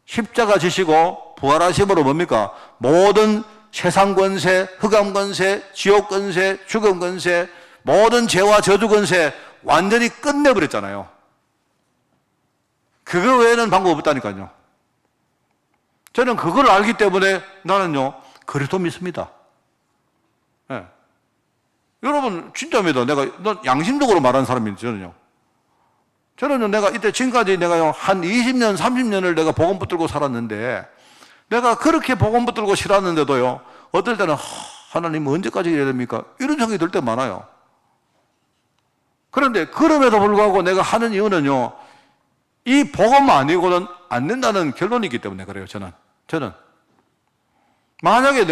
십자가 지시고 부활하심으로 뭡니까? 모든 세상 권세, 흑암 권세, 지옥 권세, 죽음 권세, 모든 죄와 저주 권세 완전히 끝내버렸잖아요. 그거 외에는 방법 없다니까요. 저는 그걸 알기 때문에 나는요, 그리스도 믿습니다. 예. 여러분, 진짜입니다. 넌 양심적으로 말하는 사람입니다, 저는요. 저는요, 내가 이때 지금까지 내가요, 한 20년, 30년을 내가 복음 붙들고 살았는데, 내가 그렇게 복음 붙들고 싫었는데도요, 어떨 때는, 하나님 언제까지 이래야 됩니까? 이런 생각이 들 때 많아요. 그런데 그럼에도 불구하고 내가 하는 이유는요, 이 복음 아니고는 안 된다는 결론이기 때문에 그래요, 저는. 만약에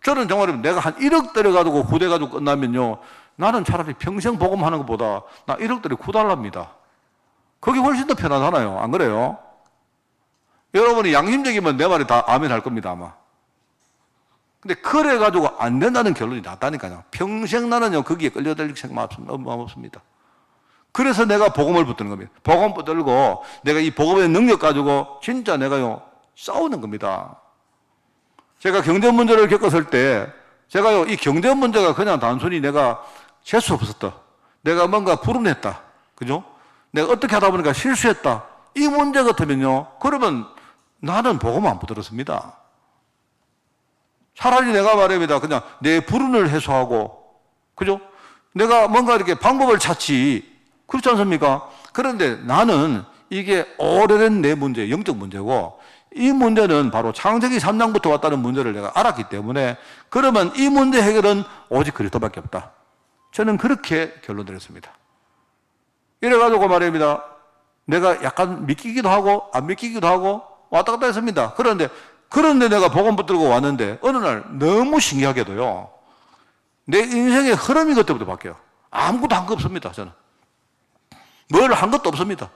저는 정말 내가 한 1억 들여가지고 구대가지고 끝나면요, 나는 차라리 평생 복음하는 것보다 나 1억 들여 구달랍니다. 그게 훨씬 더 편하잖아요. 안 그래요? 여러분이 양심적이면 내 말이 다 아멘 할 겁니다, 아마. 근데 그래가지고 안 된다는 결론이 났다니까요. 평생 나는요, 거기에 끌려들 생각 없습니다. 그래서 내가 복음을 붙드는 겁니다. 복음 붙들고 내가 이 복음의 능력 가지고 진짜 내가요, 싸우는 겁니다. 제가 경제 문제를 겪었을 때, 제가요, 이 경제 문제가 그냥 단순히 내가 재수 없었다. 내가 뭔가 불운했다. 그죠? 내가 어떻게 하다 보니까 실수했다. 이 문제 같으면요, 그러면 나는 복음 안 붙들었습니다. 차라리 내가 말입니다. 그냥 내 불운을 해소하고, 그죠? 내가 뭔가 이렇게 방법을 찾지. 그렇지 않습니까? 그런데 나는 이게 오래된 내 문제, 영적 문제고, 이 문제는 바로 창세기 3장부터 왔다는 문제를 내가 알았기 때문에, 그러면 이 문제 해결은 오직 그리스도밖에 없다. 저는 그렇게 결론 내렸습니다. 이래가지고 말입니다. 내가 약간 믿기기도 하고, 안 믿기기도 하고, 왔다 갔다 했습니다. 그런데 내가 복음 붙들고 왔는데, 어느 날 너무 신기하게도요, 내 인생의 흐름이 그때부터 바뀌어요. 아무것도 한 거 없습니다, 저는. 뭘 한 것도 없습니다.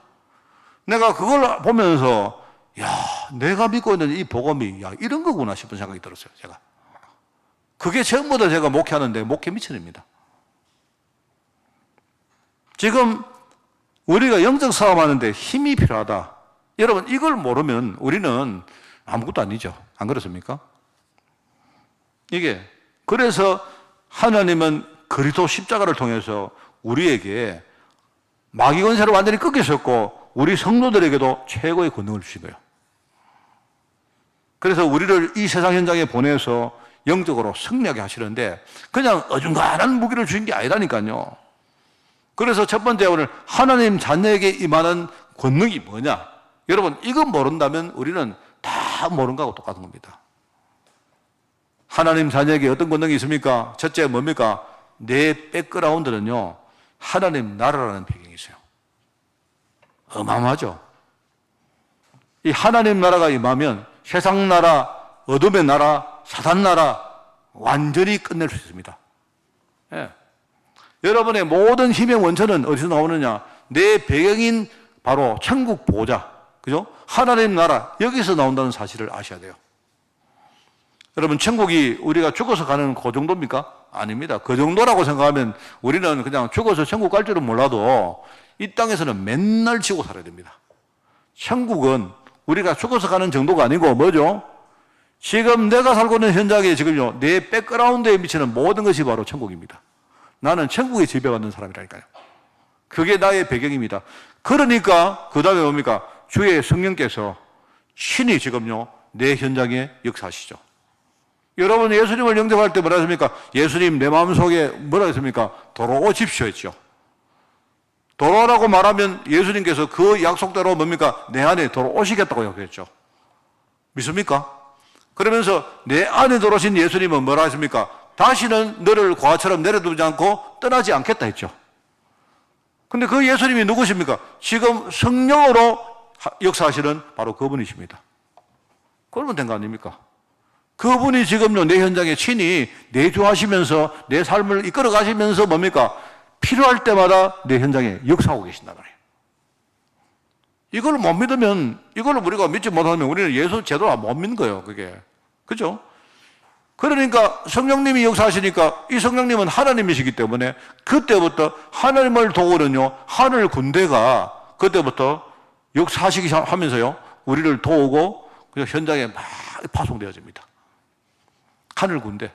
내가 그걸 보면서, 야, 내가 믿고 있는 이 복음이, 야, 이런 거구나 싶은 생각이 들었어요, 제가. 그게 처음부터 제가 목회하는데, 목회 미천입니다. 지금, 우리가 영적 싸움하는데 힘이 필요하다. 여러분, 이걸 모르면 우리는 아무것도 아니죠. 안 그렇습니까? 그래서 하나님은 그리스도 십자가를 통해서 우리에게 마귀 권세를 완전히 꺾으셨고, 우리 성도들에게도 최고의 권능을 주신 거예요. 그래서 우리를 이 세상 현장에 보내서 영적으로 승리하게 하시는데, 그냥 어중간한 무기를 주신 게 아니라니까요. 그래서 첫 번째 오늘 하나님 자녀에게 임하는 권능이 뭐냐? 여러분, 이거 모른다면 우리는 다 모르는 거하고 똑같은 겁니다. 하나님 자녀에게 어떤 권능이 있습니까? 첫째 뭡니까? 내 백그라운드는요, 하나님 나라라는 배경이 있어요. 어마어마하죠? 이 하나님 나라가 임하면 세상 나라, 어둠의 나라, 사단 나라 완전히 끝낼 수 있습니다. 예. 여러분의 모든 힘의 원천은 어디서 나오느냐? 내 배경인 바로 천국 보좌, 그죠? 하나님 나라, 여기서 나온다는 사실을 아셔야 돼요. 여러분, 천국이 우리가 죽어서 가는 그 정도입니까? 아닙니다. 그 정도라고 생각하면 우리는 그냥 죽어서 천국 갈 줄은 몰라도 이 땅에서는 맨날 지고 살아야 됩니다. 천국은 우리가 죽어서 가는 정도가 아니고 뭐죠? 지금 내가 살고 있는 현장에 지금요, 내 백그라운드에 미치는 모든 것이 바로 천국입니다. 나는 천국에 지배받는 사람이라니까요. 그게 나의 배경입니다. 그러니까 그 다음에 뭡니까? 주의 성령께서 신이 지금요, 내 현장에 역사하시죠. 여러분, 예수님을 영접할 때 뭐라 했습니까? 예수님 내 마음속에 뭐라 했습니까? 돌아오십시오 했죠. 돌아오라고 말하면 예수님께서 그 약속대로 뭡니까? 내 안에 돌아오시겠다고 약속했죠. 믿습니까? 그러면서 내 안에 들어오신 예수님은 뭐라 했습니까? 다시는 너를 고아처럼 내려두지 않고 떠나지 않겠다 했죠. 근데 그 예수님이 누구십니까? 지금 성령으로 역사하시는 바로 그분이십니다. 그러면 된 거 아닙니까? 그분이 지금요, 내 현장에 친히 내주하시면서 내 삶을 이끌어 가시면서 뭡니까? 필요할 때마다 내 현장에 역사하고 계신단 말이에요. 이걸 못 믿으면, 이걸 우리가 믿지 못하면 우리는 예수 제대로 못 믿는 거예요, 그게. 그죠? 그러니까 성령님이 역사하시니까 이 성령님은 하나님이시기 때문에 그때부터 하나님을 도우는요, 하늘 군대가 그때부터 역사하시기 하면서요, 우리를 도우고 현장에 막 파송되어집니다. 하늘 군대.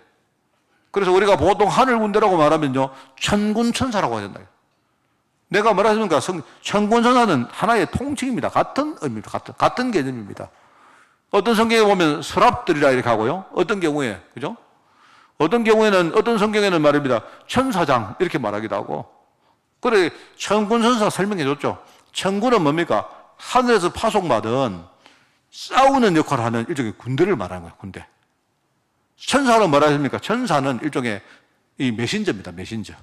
그래서 우리가 보통 하늘 군대라고 말하면요, 천군 천사라고 해야 된다. 내가 뭐라 했습니까? 천군 천사는 하나의 통칭입니다. 같은 의미입니다. 같은 개념입니다. 어떤 성경에 보면 서랍들이라 이렇게 하고요. 어떤 경우에, 그죠? 어떤 경우에는, 어떤 성경에는 말입니다. 천사장, 이렇게 말하기도 하고. 그래, 천군 천사가 설명해 줬죠. 천군은 뭡니까? 하늘에서 파송받은 싸우는 역할을 하는 일종의 군대를 말하는 거예요, 군대. 천사는 뭐라 했습니까? 천사는 일종의 이 메신저입니다, 메신저.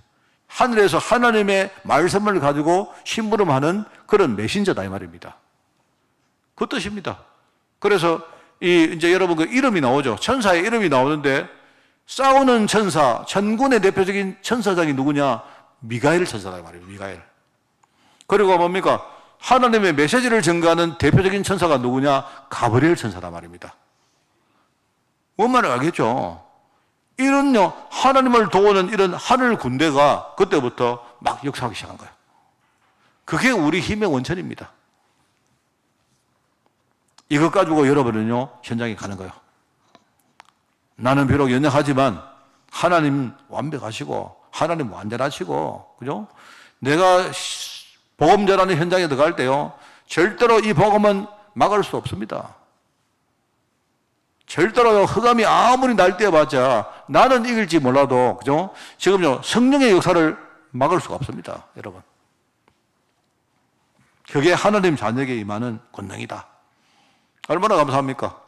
하늘에서 하나님의 말씀을 가지고 심부름하는 그런 메신저다, 이 말입니다. 그 뜻입니다. 그래서 이제 여러분 그 이름이 나오죠. 천사의 이름이 나오는데 싸우는 천사, 천군의 대표적인 천사장이 누구냐? 미가엘 천사다 말이에요. 미가엘. 그리고 뭡니까? 하나님의 메시지를 전가하는 대표적인 천사가 누구냐? 가브리엘 천사다 말입니다. 뭔 말인지 알겠죠? 이런요, 하나님을 도우는 이런 하늘 군대가 그때부터 막 역사하기 시작한 거예요. 그게 우리 힘의 원천입니다. 이것 가지고 여러분은요, 현장에 가는 거예요. 나는 비록 연약하지만 하나님 완벽하시고 하나님 완전하시고, 그죠? 내가 복음 전하는 현장에 들어갈 때요, 절대로 이 복음은 막을 수 없습니다. 절대로 흑암이 아무리 날뛰어봤자 나는 이길지 몰라도, 그죠? 지금요, 성령의 역사를 막을 수가 없습니다, 여러분. 그게 하나님 자녀에게 임하는 권능이다. 얼마나 감사합니까?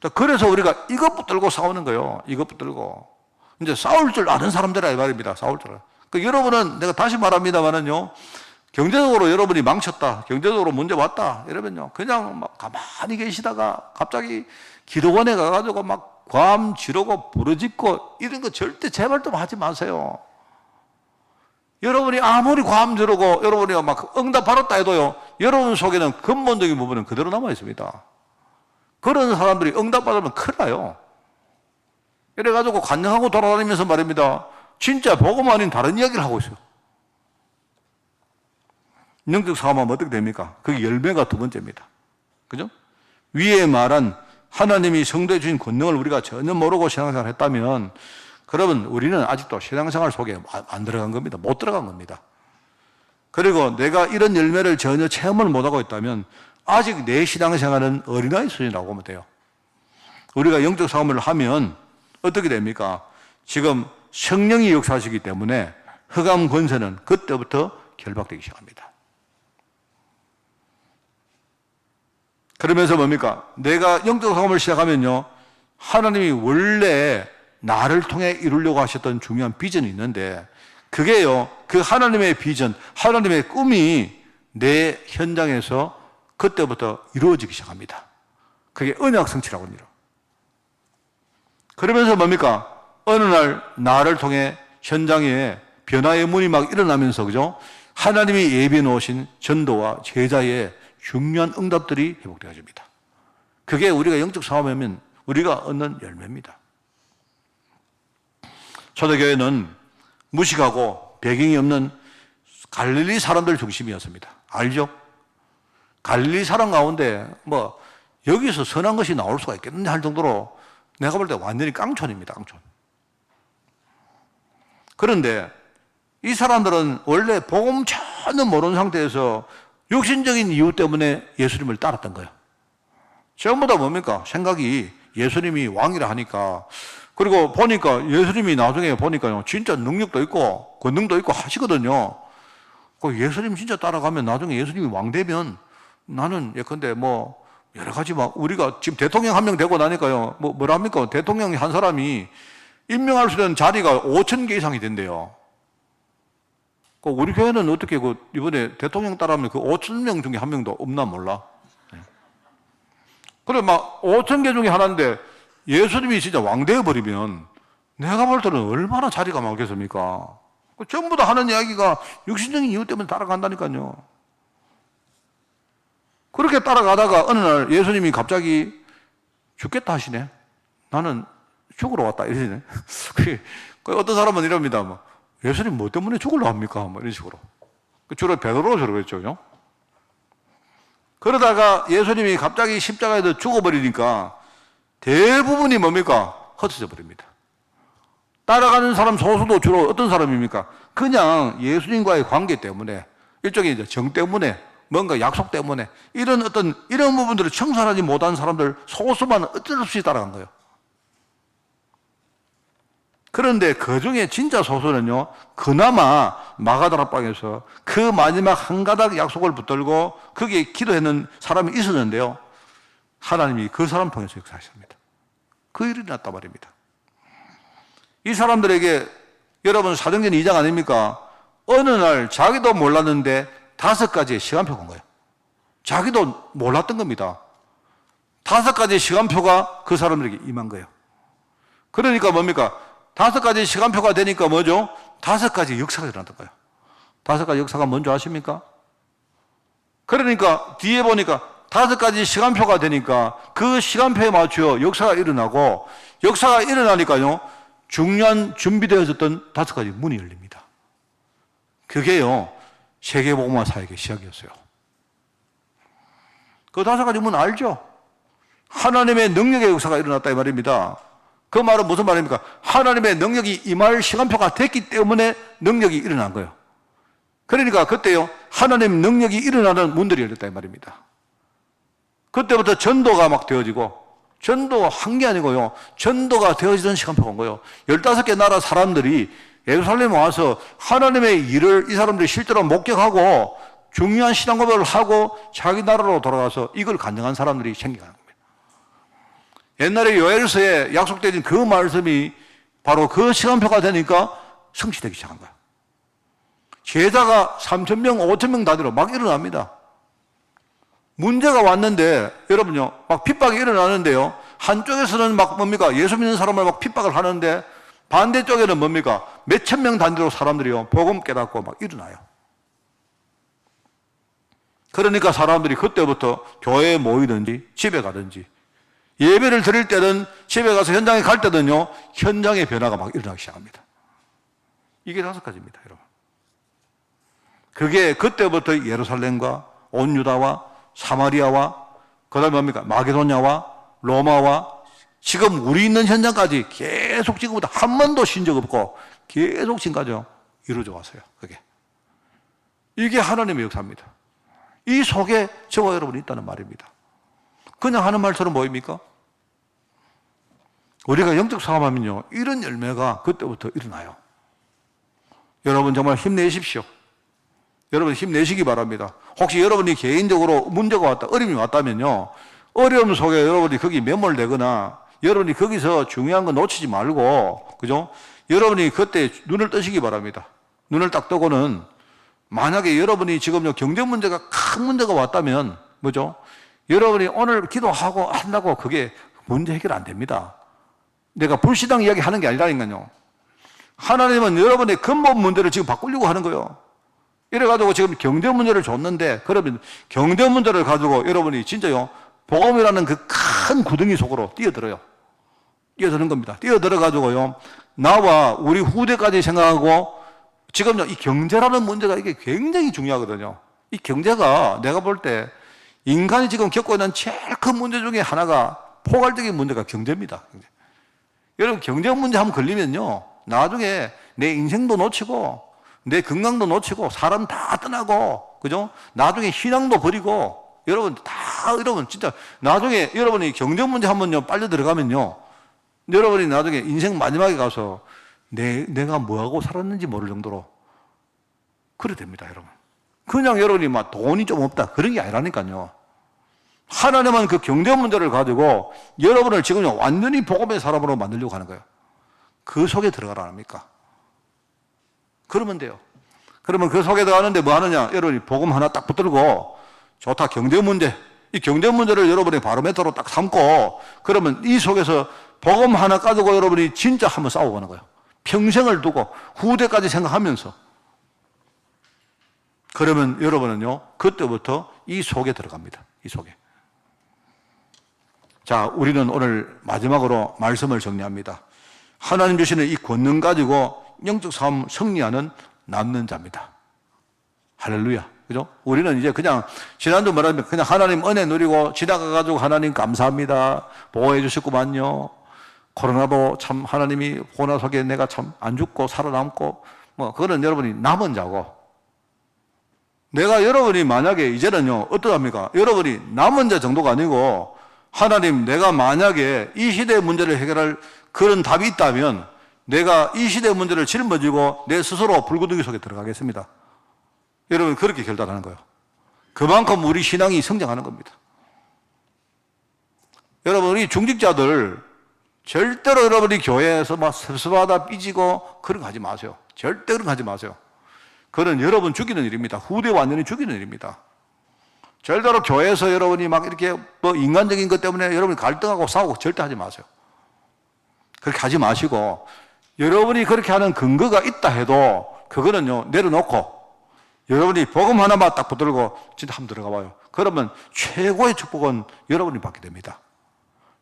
자, 그래서 우리가 이것 붙들고 싸우는 거예요. 이것 붙들고. 이제 싸울 줄 아는 사람들이라 이 말입니다. 싸울 줄. 그 여러분은 내가 다시 말합니다만은요, 경제적으로 여러분이 망쳤다, 경제적으로 문제 왔다, 이러면요, 그냥 막 가만히 계시다가 갑자기 기도원에 가가지고 막 괌 지르고 부르짖고 이런 거 절대 제발 좀 하지 마세요. 여러분이 아무리 괌 지르고 여러분이 막 응답 받았다 해도요, 여러분 속에는 근본적인 부분은 그대로 남아 있습니다. 그런 사람들이 응답 받으면 큰일 나요. 이래가지고 간증하고 돌아다니면서 말입니다, 진짜 복음 아닌 다른 이야기를 하고 있어요. 영적 사람하면 어떻게 됩니까? 그게 열매가 두 번째입니다. 그죠? 위에 말한 하나님이 성도에 주신 권능을 우리가 전혀 모르고 신앙생활을 했다면, 그러면 우리는 아직도 신앙생활 속에 안 들어간 겁니다. 못 들어간 겁니다. 그리고 내가 이런 열매를 전혀 체험을 못하고 있다면 아직 내 신앙생활은 어린아이 수준이라고 보면 돼요. 우리가 영적 싸움을 하면 어떻게 됩니까? 지금 성령이 역사하시기 때문에 흑암 권세는 그때부터 결박되기 시작합니다. 그러면서 뭡니까? 내가 영적 싸움을 시작하면요, 하나님이 원래 나를 통해 이루려고 하셨던 중요한 비전이 있는데, 그게요, 그 하나님의 비전, 하나님의 꿈이 내 현장에서 그때부터 이루어지기 시작합니다. 그게 언약 성취라고 합니다. 그러면서 뭡니까? 어느 날 나를 통해 현장에 변화의 문이 막 일어나면서, 그죠? 하나님이 예비해 놓으신 전도와 제자의 중요한 응답들이 회복되어집니다. 그게 우리가 영적 싸움이면 우리가 얻는 열매입니다. 초대교회는 무식하고 배경이 없는 갈릴리 사람들 중심이었습니다. 알죠? 갈릴리 사람 가운데 뭐 여기서 선한 것이 나올 수가 있겠느냐 할 정도로 내가 볼 때 완전히 깡촌입니다. 깡촌. 그런데 이 사람들은 원래 복음 전혀 모르는 상태에서 육신적인 이유 때문에 예수님을 따랐던 거예요. 전부 다 뭡니까? 생각이 예수님이 왕이라 하니까, 그리고 보니까 예수님이 나중에 보니까요, 진짜 능력도 있고 권능도 있고 하시거든요. 그 예수님 진짜 따라가면 나중에 예수님이 왕 되면 나는 예컨대 뭐 여러 가지 막 우리가 지금 대통령 한 명 되고 나니까요, 뭐랍니까? 대통령 한 사람이 임명할 수 있는 자리가 5,000개 이상이 된대요. 우리 교회는 어떻게 이번에 대통령 따라하면 그 5,000명 중에 한 명도 없나 몰라. 그래 막 5,000개 중에 하나인데 예수님이 진짜 왕 되어버리면 내가 볼 때는 얼마나 자리가 많겠습니까? 전부 다 하는 이야기가 육신적인 이유 때문에 따라간다니까요. 그렇게 따라가다가 어느 날 예수님이 갑자기 죽겠다 하시네. 나는 죽으러 왔다 이러시네. 어떤 사람은 이럽니다. 뭐, 예수님 뭐 때문에 죽으려 합니까? 뭐 이런 식으로. 주로 베드로가 그러겠죠. 그러다가 예수님이 갑자기 십자가에서 죽어버리니까 대부분이 뭡니까? 흩어져 버립니다. 따라가는 사람 소수도 주로 어떤 사람입니까? 그냥 예수님과의 관계 때문에, 일종의 이제 정 때문에 뭔가 약속 때문에 이런 부분들을 청산하지 못한 사람들 소수만 어쩔 수 없이 따라간 거예요. 그런데 그 중에 진짜 소수는요, 그나마 마가다락방에서 그 마지막 한 가닥 약속을 붙들고 거기에 기도했는 사람이 있었는데요, 하나님이 그 사람 통해서 역사하십니다. 그 일이 났단 말입니다. 이 사람들에게 여러분 사도행전 2장 아닙니까? 어느 날 자기도 몰랐는데 5가지의 시간표가 온 거예요. 자기도 몰랐던 겁니다. 5가지의 시간표가 그 사람들에게 임한 거예요. 그러니까 뭡니까? 5가지 시간표가 되니까 뭐죠? 5가지 역사가 일어났던 거예요. 5가지 역사가 뭔지 아십니까? 그러니까 뒤에 보니까 5가지 시간표가 되니까 그 시간표에 맞추어 역사가 일어나고, 역사가 일어나니까요, 중요한 준비되어졌던 5가지 문이 열립니다. 그게요, 세계복음화 사역의 시작이었어요. 그 5가지 문 알죠? 하나님의 능력의 역사가 일어났다 이 말입니다. 그 말은 무슨 말입니까? 하나님의 능력이 임할 시간표가 됐기 때문에 능력이 일어난 거예요. 그러니까 그때요, 하나님 능력이 일어나는 문들이 열렸다 이 말입니다. 그때부터 전도가 막 되어지고, 전도가 한 게 아니고요, 전도가 되어지던 시간표가 온 거예요. 15개 나라 사람들이 예루살렘에 와서 하나님의 일을 이 사람들이 실제로 목격하고 중요한 신앙 고백을 하고 자기 나라로 돌아가서 이걸 간증한 사람들이 생겨나는 겁니다. 옛날에 요엘서에 약속되어진 그 말씀이 바로 그 시간표가 되니까 성취되기 시작한 거예요. 제자가 3,000명, 5,000명 단위로 막 일어납니다. 문제가 왔는데 여러분요, 막 핍박이 일어나는데요, 한쪽에서는 막 뭡니까? 예수 믿는 사람을 막 핍박을 하는데 반대쪽에는 뭡니까? 몇천 명 단위로 사람들이요, 복음 깨닫고 막 일어나요. 그러니까 사람들이 그때부터 교회에 모이든지 집에 가든지 예배를 드릴 때는 집에 가서 현장에 갈 때는요, 현장의 변화가 막 일어나기 시작합니다. 이게 5가지입니다, 여러분. 그게 그때부터 예루살렘과 온 유다와 사마리아와 그 다음에 뭡니까? 마게도냐와 로마와 지금 우리 있는 현장까지 계속 지금부터 한 번도 쉰 적 없고 계속 지금까지 이루어져 왔어요. 그게. 이게 하나님의 역사입니다. 이 속에 저와 여러분이 있다는 말입니다. 그냥 하는 말처럼 보입니까? 우리가 영적 사람하면요, 이런 열매가 그때부터 일어나요. 여러분 정말 힘내십시오. 여러분 힘내시기 바랍니다. 혹시 여러분이 개인적으로 문제가 왔다, 어려움이 왔다면요, 어려움 속에 여러분이 거기 매몰되거나 여러분이 거기서 중요한 거 놓치지 말고, 그죠? 여러분이 그때 눈을 뜨시기 바랍니다. 눈을 딱 뜨고는 만약에 여러분이 지금 경제 문제가 큰 문제가 왔다면 뭐죠? 여러분이 오늘 기도하고 한다고 그게 문제 해결 안 됩니다. 내가 불신앙 이야기 하는 게 아니라니까요. 하나님은 여러분의 근본 문제를 지금 바꾸려고 하는 거예요. 이래가지고 지금 경제 문제를 줬는데, 그러면 경제 문제를 가지고 여러분이 진짜요, 복음이라는 그 큰 구덩이 속으로 뛰어들어요. 뛰어드는 겁니다. 뛰어들어가지고요, 나와 우리 후대까지 생각하고, 지금요, 이 경제라는 문제가 이게 굉장히 중요하거든요. 이 경제가 내가 볼 때 인간이 지금 겪고 있는 제일 큰 문제 중에 하나가 포괄적인 문제가 경제입니다. 여러분, 경제 문제 한번 걸리면요, 나중에 내 인생도 놓치고, 내 건강도 놓치고, 사람 다 떠나고, 그죠? 나중에 신앙도 버리고, 여러분 진짜, 나중에 여러분이 경제 문제 한번요, 빨려 들어가면요, 여러분이 나중에 인생 마지막에 가서 내가 뭐하고 살았는지 모를 정도로 그래 됩니다, 여러분. 그냥 여러분이 막 돈이 좀 없다, 그런 게 아니라니까요. 하나님은 그 경제 문제를 가지고 여러분을 지금 완전히 복음의 사람으로 만들려고 하는 거예요. 그 속에 들어가라 합니까? 그러면 돼요. 그러면 그 속에 들어가는데 뭐 하느냐? 여러분이 복음 하나 딱 붙들고, 좋다, 경제 문제. 이 경제 문제를 여러분이 바로메터로 딱 삼고, 그러면 이 속에서 복음 하나 가지고 여러분이 진짜 한번 싸워보는 거예요. 평생을 두고 후대까지 생각하면서. 그러면 여러분은요, 그때부터 이 속에 들어갑니다. 이 속에. 자, 우리는 오늘 마지막으로 말씀을 정리합니다. 하나님 주시는 이 권능 가지고 영적 삶 승리하는 남는 자입니다. 할렐루야. 그죠? 우리는 이제 그냥, 지난주 말하면 그냥 하나님 은혜 누리고 지나가가지고 하나님 감사합니다, 보호해 주셨구만요, 코로나도 참 하나님이 코로나 속에 내가 참 안 죽고 살아남고, 뭐, 그거는 여러분이 남은 자고, 내가 여러분이 만약에 이제는요, 어떡합니까? 여러분이 남은 자 정도가 아니고, 하나님, 내가 만약에 이 시대의 문제를 해결할 그런 답이 있다면, 내가 이 시대의 문제를 짊어지고 내 스스로 불구덩이 속에 들어가겠습니다. 여러분, 그렇게 결단하는 거예요. 그만큼 우리 신앙이 성장하는 겁니다. 여러분, 우리 중직자들, 절대로 여러분이 교회에서 막 섭섭하다 삐지고 그런 거 하지 마세요. 절대 그런 거 하지 마세요. 그건 여러분 죽이는 일입니다. 후대 완전히 죽이는 일입니다. 절대로 교회에서 여러분이 막 이렇게 뭐 인간적인 것 때문에 여러분이 갈등하고 싸우고 절대 하지 마세요. 그렇게 하지 마시고, 여러분이 그렇게 하는 근거가 있다 해도 그거는요, 내려놓고 여러분이 복음 하나만 딱 붙들고 진짜 한번 들어가 봐요. 그러면 최고의 축복은 여러분이 받게 됩니다.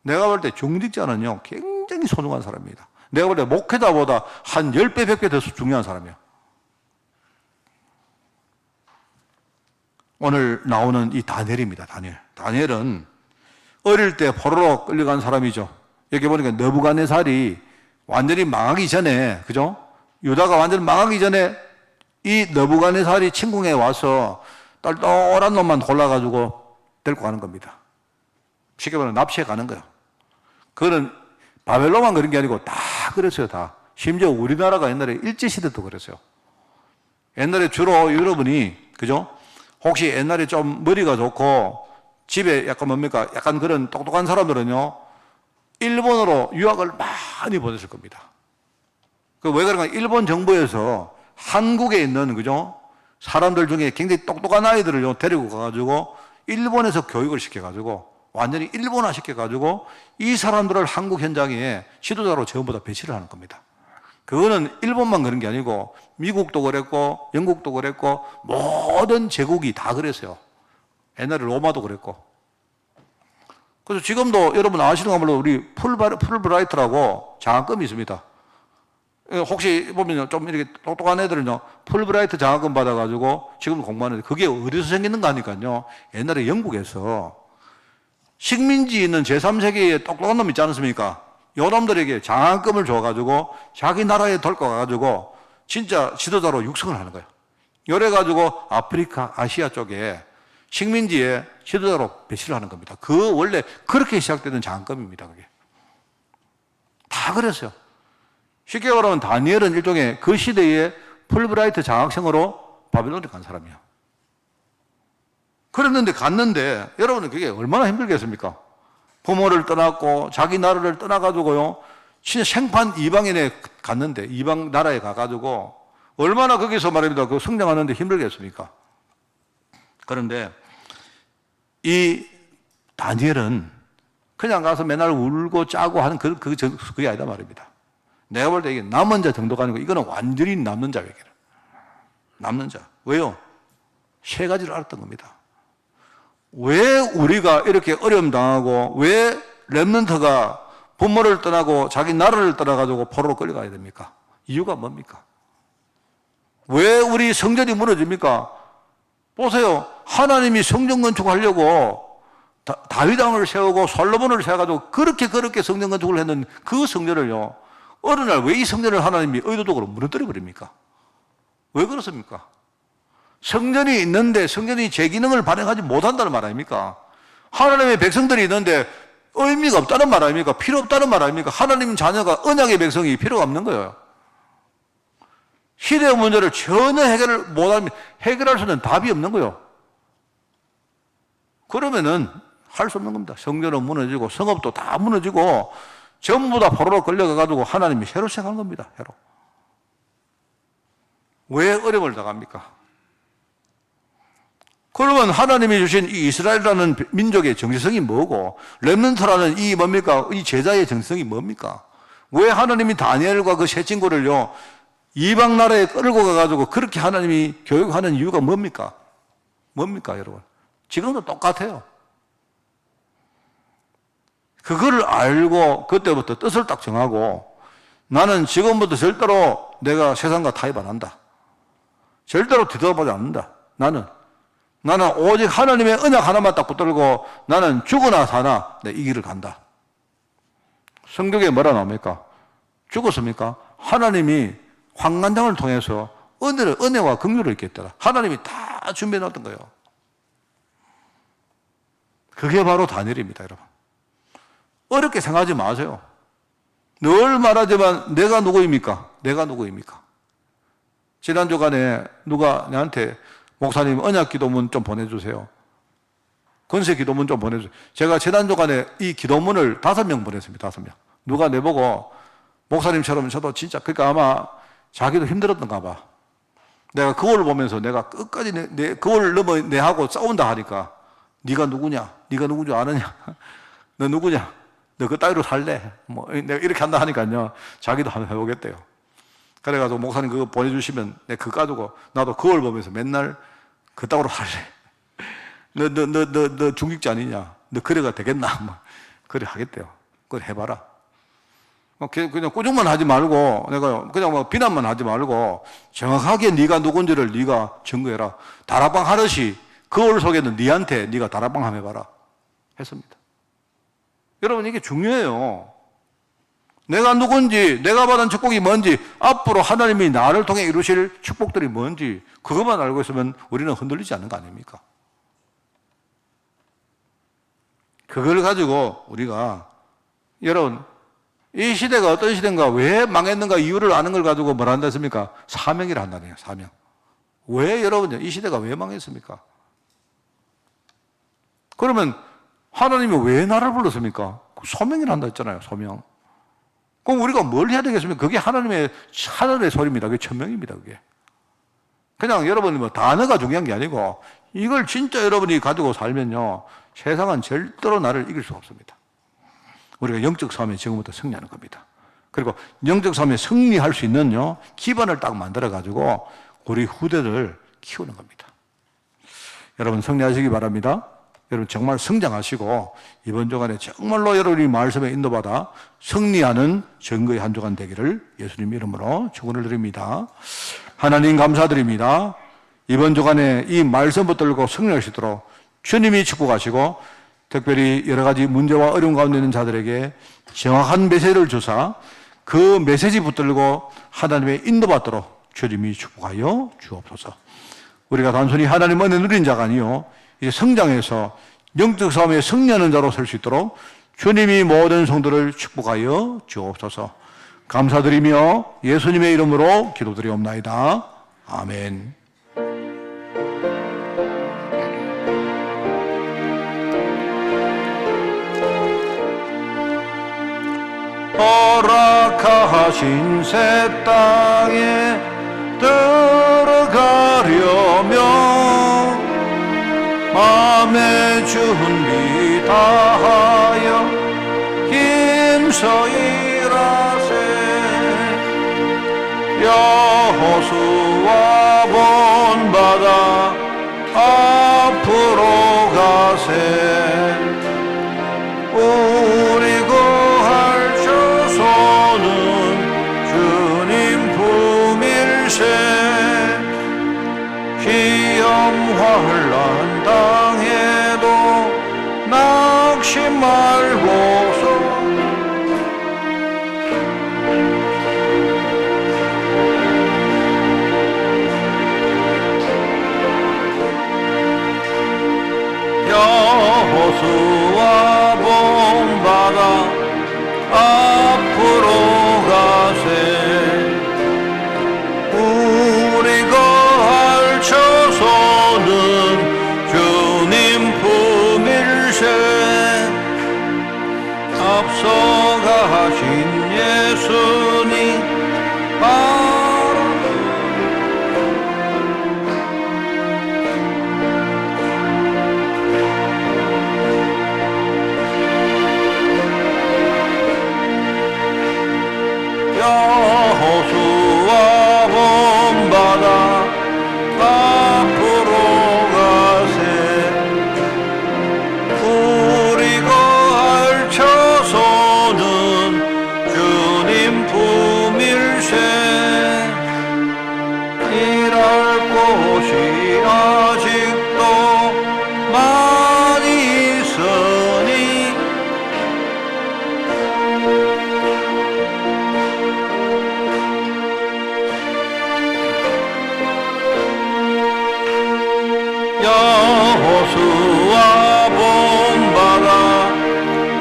내가 볼 때 중직자는요, 굉장히 소중한 사람입니다. 내가 볼 때 목회자보다 한 10배, 100배 더 중요한 사람이에요. 오늘 나오는 이 다니엘입니다. 다니엘은 어릴 때 포로로 끌려간 사람이죠. 여기 보니까 느부갓네살이 완전히 망하기 전에, 그죠? 유다가 완전히 망하기 전에 이 느부갓네살이 침공해 와서 똘똘한 놈만 골라가지고 데리고 가는 겁니다. 쉽게 말하면 납치해 가는 거예요. 그거는 바벨론만 그런 게 아니고 다 그랬어요, 다. 심지어 우리나라가 옛날에 일제시대도 그랬어요. 옛날에 주로 여러분이, 그죠? 혹시 옛날에 좀 머리가 좋고 집에 약간 뭡니까? 약간 그런 똑똑한 사람들은요, 일본으로 유학을 많이 보냈을 겁니다. 그 왜 그런가? 일본 정부에서 한국에 있는, 그죠? 사람들 중에 굉장히 똑똑한 아이들을 데리고 가가지고 일본에서 교육을 시켜가지고 완전히 일본화 시켜가지고 이 사람들을 한국 현장에 지도자로 전부 다 배치를 하는 겁니다. 그거는 일본만 그런 게 아니고 미국도 그랬고 영국도 그랬고 모든 제국이 다 그랬어요. 옛날에 로마도 그랬고. 그래서 지금도 여러분 아시는가 몰라도 우리 풀브라이트라고 장학금이 있습니다. 혹시 보면 좀 이렇게 똑똑한 애들은요, 풀브라이트 장학금 받아가지고 지금 공부하는데 그게 어디서 생기는가 하니까요, 옛날에 영국에서 식민지에 있는 제3세계에 똑똑한 놈 있지 않습니까? 요 놈들에게 장학금을 줘가지고 자기 나라에 데리고 가가지고 진짜 지도자로 육성을 하는 거예요. 이래가지고 아프리카, 아시아 쪽에 식민지에 지도자로 배치를 하는 겁니다. 그 원래 그렇게 시작되는 장학금입니다. 그게 다 그랬어요. 쉽게 말하면 다니엘은 일종의 그 시대의 풀브라이트 장학생으로 바벨론에 간 사람이야. 그랬는데 갔는데 여러분은 그게 얼마나 힘들겠습니까? 부모를 떠났고 자기 나라를 떠나가지고요, 진짜 생판 이방인에 갔는데, 이방 나라에 가가지고 얼마나 거기서 말입니다, 그 성장하는데 힘들겠습니까? 그런데 이 다니엘은 그냥 가서 맨날 울고 짜고 하는 그게 아니다 말입니다. 내가 볼 때 이게 남은 자 정도가 아니고 이거는 완전히 남는 자 얘기를. 남는 자. 왜요? 세 가지를 알았던 겁니다. 왜 우리가 이렇게 어려움 당하고 왜 렘넌트가 부모를 떠나고 자기 나라를 떠나가지고 포로로 끌려가야 됩니까? 이유가 뭡니까? 왜 우리 성전이 무너집니까? 보세요. 하나님이 성전 건축하려고 다윗왕을 세우고 솔로몬을 세워가지고 그렇게 성전 건축을 했는 그 성전을요, 어느 날 왜 이 성전을 하나님이 의도적으로 무너뜨려 버립니까? 왜 그렇습니까? 성전이 있는데 성전이 제 기능을 발휘하지 못한다는 말 아닙니까? 하나님의 백성들이 있는데 의미가 없다는 말 아닙니까? 필요 없다는 말 아닙니까? 하나님 자녀가 언약의 백성이 필요가 없는 거예요. 시대의 문제를 전혀 해결을 못하면 해결할 수 있는 답이 없는 거예요. 그러면은 할 수 없는 겁니다. 성전은 무너지고 성읍도 다 무너지고 전부 다 포로로 끌려가가지고 하나님이 새로 시작한 겁니다. 새로. 왜 어려움을 당합니까? 그러면 하나님이 주신 이 이스라엘이라는 민족의 정체성이 뭐고, 렘넌트라는 이 뭡니까? 이 제자의 정체성이 뭡니까? 왜 하나님이 다니엘과 그 세 친구를요, 이방 나라에 끌고 가가지고 그렇게 하나님이 교육하는 이유가 뭡니까? 뭡니까, 여러분? 지금도 똑같아요. 그거를 알고 그때부터 뜻을 딱 정하고, 나는 지금부터 절대로 내가 세상과 타협 안 한다. 절대로 뒤돌아보지 않는다. 나는 오직 하나님의 언약 하나만 딱 붙들고 나는 죽으나 사나 내 이 길을 간다. 성경에 뭐라 나옵니까? 죽었습니까? 하나님이 환관장을 통해서 은혜와 긍휼을 있겠더라. 하나님이 다 다 준비해 놨던 거예요. 그게 바로 다니엘입니다, 여러분. 어렵게 생각하지 마세요. 늘 말하지만 내가 누구입니까? 내가 누구입니까? 지난 주간에 누가 나한테 목사님 언약 기도문 좀 보내주세요. 권세 기도문 좀 보내주세요. 제가 지난 주간에 이 기도문을 5명 보냈습니다. 5명. 누가 내보고 목사님처럼 저도 진짜 그러니까 아마 자기도 힘들었던가 봐. 내가 그걸 보면서 내가 끝까지 그걸 넘어 내하고 싸운다 하니까 네가 누구냐? 네가 누구지 아느냐? 너 누구냐? 너 그 따위로 살래? 뭐 내가 이렇게 한다 하니까요. 자기도 한번 해보겠대요. 그래가지고 목사님 그거 보내주시면 내가 그거 가지고 나도 그걸 보면서 맨날 그 따위로 살래. 너 중직자 아니냐? 너 그래가 되겠나? 뭐 그래 하겠대요. 그걸 해봐라. 그냥 꾸중만 하지 말고 내가 그냥 뭐 비난만 하지 말고 정확하게 네가 누군지를 네가 증거해라. 다락방 하듯이 거울 속에는 네한테 네가 다락방 한번 해봐라 했습니다. 여러분 이게 중요해요. 내가 누군지, 내가 받은 축복이 뭔지, 앞으로 하나님이 나를 통해 이루실 축복들이 뭔지 그것만 알고 있으면 우리는 흔들리지 않는 거 아닙니까? 그걸 가지고 우리가 여러분 이 시대가 어떤 시대인가, 왜 망했는가 이유를 아는 걸 가지고 뭘 한다 했습니까? 사명이라 한다네요. 사명. 왜 여러분 이 시대가 왜 망했습니까? 그러면 하나님이 왜 나를 불렀습니까? 소명이라 한다 했잖아요. 소명. 그럼 우리가 뭘 해야 되겠습니까? 그게 하나님의 소리입니다. 그게 천명입니다. 그게. 그냥 여러분이 뭐 단어가 중요한 게 아니고 이걸 진짜 여러분이 가지고 살면요. 세상은 절대로 나를 이길 수가 없습니다. 우리가 영적 싸움에 지금부터 승리하는 겁니다. 그리고 영적 싸움에 승리할 수 있는 기반을 딱 만들어가지고 우리 후대를 키우는 겁니다. 여러분 승리하시기 바랍니다. 여러분 정말 성장하시고 이번 주간에 정말로 여러분이 말씀에 인도받아 승리하는 증거의 한 주간 되기를 예수님 이름으로 축원을 드립니다. 하나님 감사드립니다. 이번 주간에 이 말씀 붙들고 승리할 수 있도록 주님이 축복하시고 특별히 여러 가지 문제와 어려움 가운데 있는 자들에게 정확한 메시지를 주사 그 메시지 붙들고 하나님의 인도받도록 주님이 축복하여 주옵소서. 우리가 단순히 하나님 은혜 누린 자가 아니요 이제 성장해서 영적 싸움에 승리하는 자로 설 수 있도록 주님이 모든 성도를 축복하여 주옵소서. 감사드리며 예수님의 이름으로 기도드리옵나이다. 아멘. 허락하신 새 땅에 들어가려면 마음의 준비 다하여 힘써 일하세. 여호수아 본받아 앞으로 가세. 우리 거할 처소는 주님 품일세. 시험환란 당해도 낙심 말고서 여호수아 본받아 앞으로 가세. 우리 거할 처소는 주님 품일세. 앞서가신 예수님 바로 여수와 본바다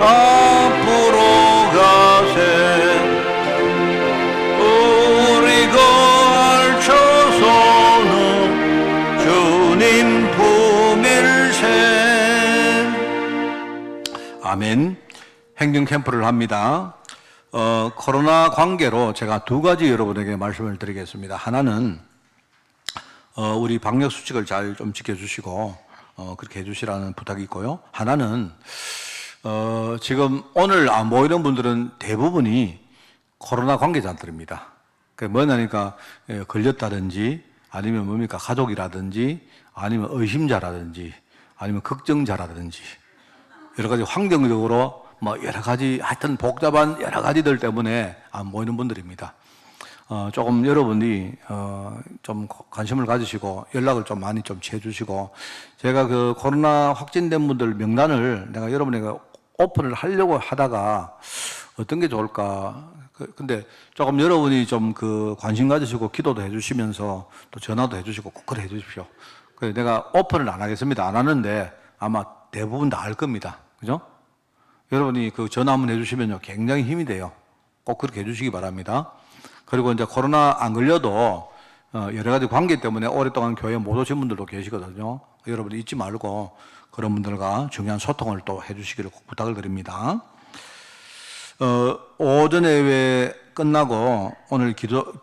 앞으로 가세 우리 걸쳐서는 주님 품일세. 아멘. 행정 캠프를 합니다. 코로나 관계로 제가 두 가지 여러분에게 말씀을 드리겠습니다. 하나는 우리 방역 수칙을 잘 좀 지켜주시고 그렇게 해주시라는 부탁이 있고요. 하나는 지금 오늘 안 보이는 분들은 대부분이 코로나 관계자들입니다. 그게 뭐냐니까 걸렸다든지 아니면 뭡니까 가족이라든지 아니면 의심자라든지 아니면 걱정자라든지 여러 가지 환경적으로 뭐 여러 가지 하여튼 복잡한 여러 가지들 때문에 안 보이는 분들입니다. 조금 여러분이 좀 관심을 가지시고 연락을 좀 많이 좀 취해주시고 제가 그 코로나 확진된 분들 명단을 내가 여러분에게 오픈을 하려고 하다가 어떤 게 좋을까. 근데 조금 여러분이 좀 그 관심 가지시고 기도도 해주시면서 또 전화도 해주시고 꼭 그래 해주십시오. 그래서 내가 오픈을 안 하겠습니다. 안 하는데 아마 대부분 다 알 겁니다. 그죠? 여러분이 그 전화 한번 해주시면요 굉장히 힘이 돼요. 꼭 그렇게 해주시기 바랍니다. 그리고 이제 코로나 안 걸려도 여러 가지 관계 때문에 오랫동안 교회 못 오신 분들도 계시거든요. 여러분이 잊지 말고 그런 분들과 중요한 소통을 또 해주시기를 꼭 부탁을 드립니다. 오전 예배 끝나고 오늘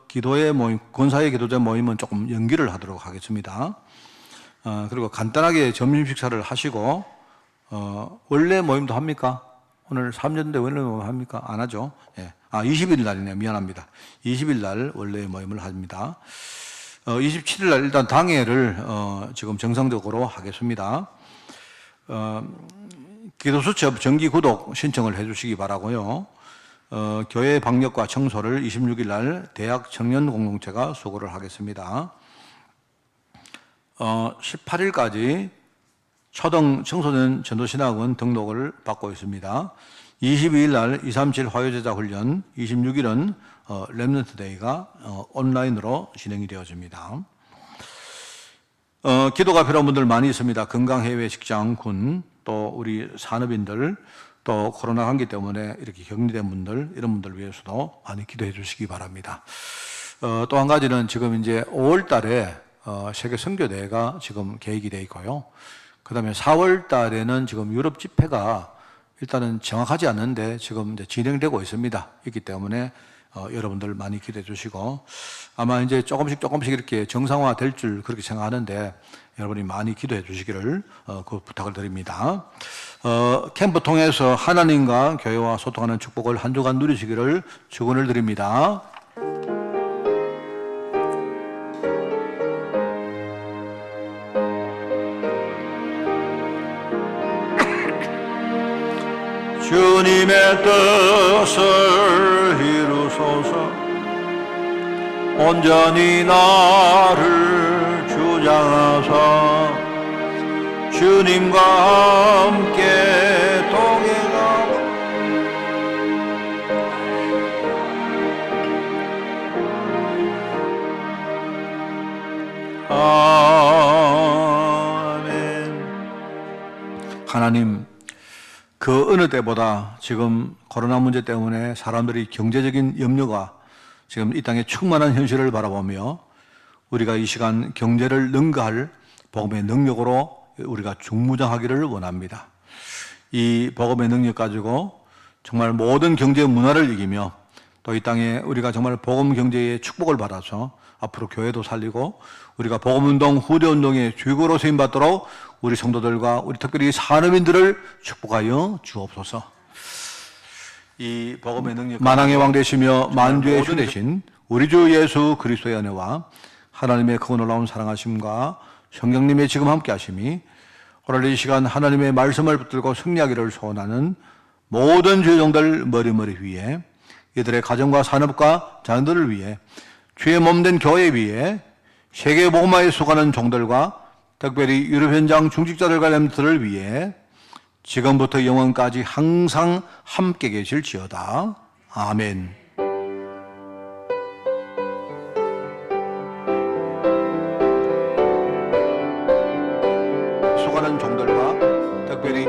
기도의 모임, 권사의 기도제 모임은 조금 연기를 하도록 하겠습니다. 그리고 간단하게 점심 식사를 하시고 원래 모임도 합니까? 오늘 3년대 원래 모임 합니까? 안 하죠. 예. 20일 날이네요. 미안합니다. 20일 날 원래 모임을 합니다. 27일 날 일단 당회를 지금 정상적으로 하겠습니다. 기도수첩 정기 구독 신청을 해주시기 바라고요. 교회 방역과 청소를 26일 날 대학 청년 공동체가 수고를 하겠습니다. 18일까지 초등 청소년 전도신학원 등록을 받고 있습니다. 22일 날 237 화요제자 훈련, 26일은 렘넌트 데이가 온라인으로 진행이 되어집니다. 기도가 필요한 분들 많이 있습니다. 건강해외 직장, 군, 또 우리 산업인들, 또 코로나 관계 때문에 이렇게 격리된 분들, 이런 분들 위해서도 많이 기도해 주시기 바랍니다. 또 한 가지는 지금 이제 5월 달에 세계 선교대회가 지금 계획이 되어 있고요. 그 다음에 4월 달에는 지금 유럽 집회가 일단은 정확하지 않는데 지금 이제 진행되고 있습니다. 있기 때문에 여러분들 많이 기대해 주시고 아마 이제 조금씩 이렇게 정상화 될 줄 그렇게 생각하는데 여러분이 많이 기도해 주시기를 그 부탁을 드립니다. 캠프 통해서 하나님과 교회와 소통하는 축복을 한 주간 누리시기를 축원을 드립니다. 주님의 뜻을 이루소서 온전히 나를 주장하사 주님과 함께 동행하고 아멘. 하나님 그 어느 때보다 지금 코로나 문제 때문에 사람들이 경제적인 염려가 지금 이 땅에 충만한 현실을 바라보며 우리가 이 시간 경제를 능가할 복음의 능력으로 우리가 중무장하기를 원합니다. 이 복음의 능력 가지고 정말 모든 경제 문화를 이기며 또 이 땅에 우리가 정말 복음 경제의 축복을 받아서 앞으로 교회도 살리고 우리가 복음운동, 후대운동의 주역으로 쓰임받도록 우리 성도들과 우리 특별히 산업인들을 축복하여 주옵소서. 이 복음의 능력 만왕의 왕 되시며 만주의 주 되신 우리 주 예수 그리스도의 은혜와 하나님의 크고 놀라운 사랑하심과 성령님의 지금 함께 하심이 오늘 이 시간 하나님의 말씀을 붙들고 승리하기를 소원하는 모든 주종들 머리머리 위에 이들의 가정과 산업과 자녀들을 위해 주의 몸된 교회 위에 세계 복음화에 수고하는 종들과 특별히 유럽 현장 중직자들과 렘넌트를 위해 지금부터 영원까지 항상 함께 계실지어다. 아멘. 순종하는 종들과 특별히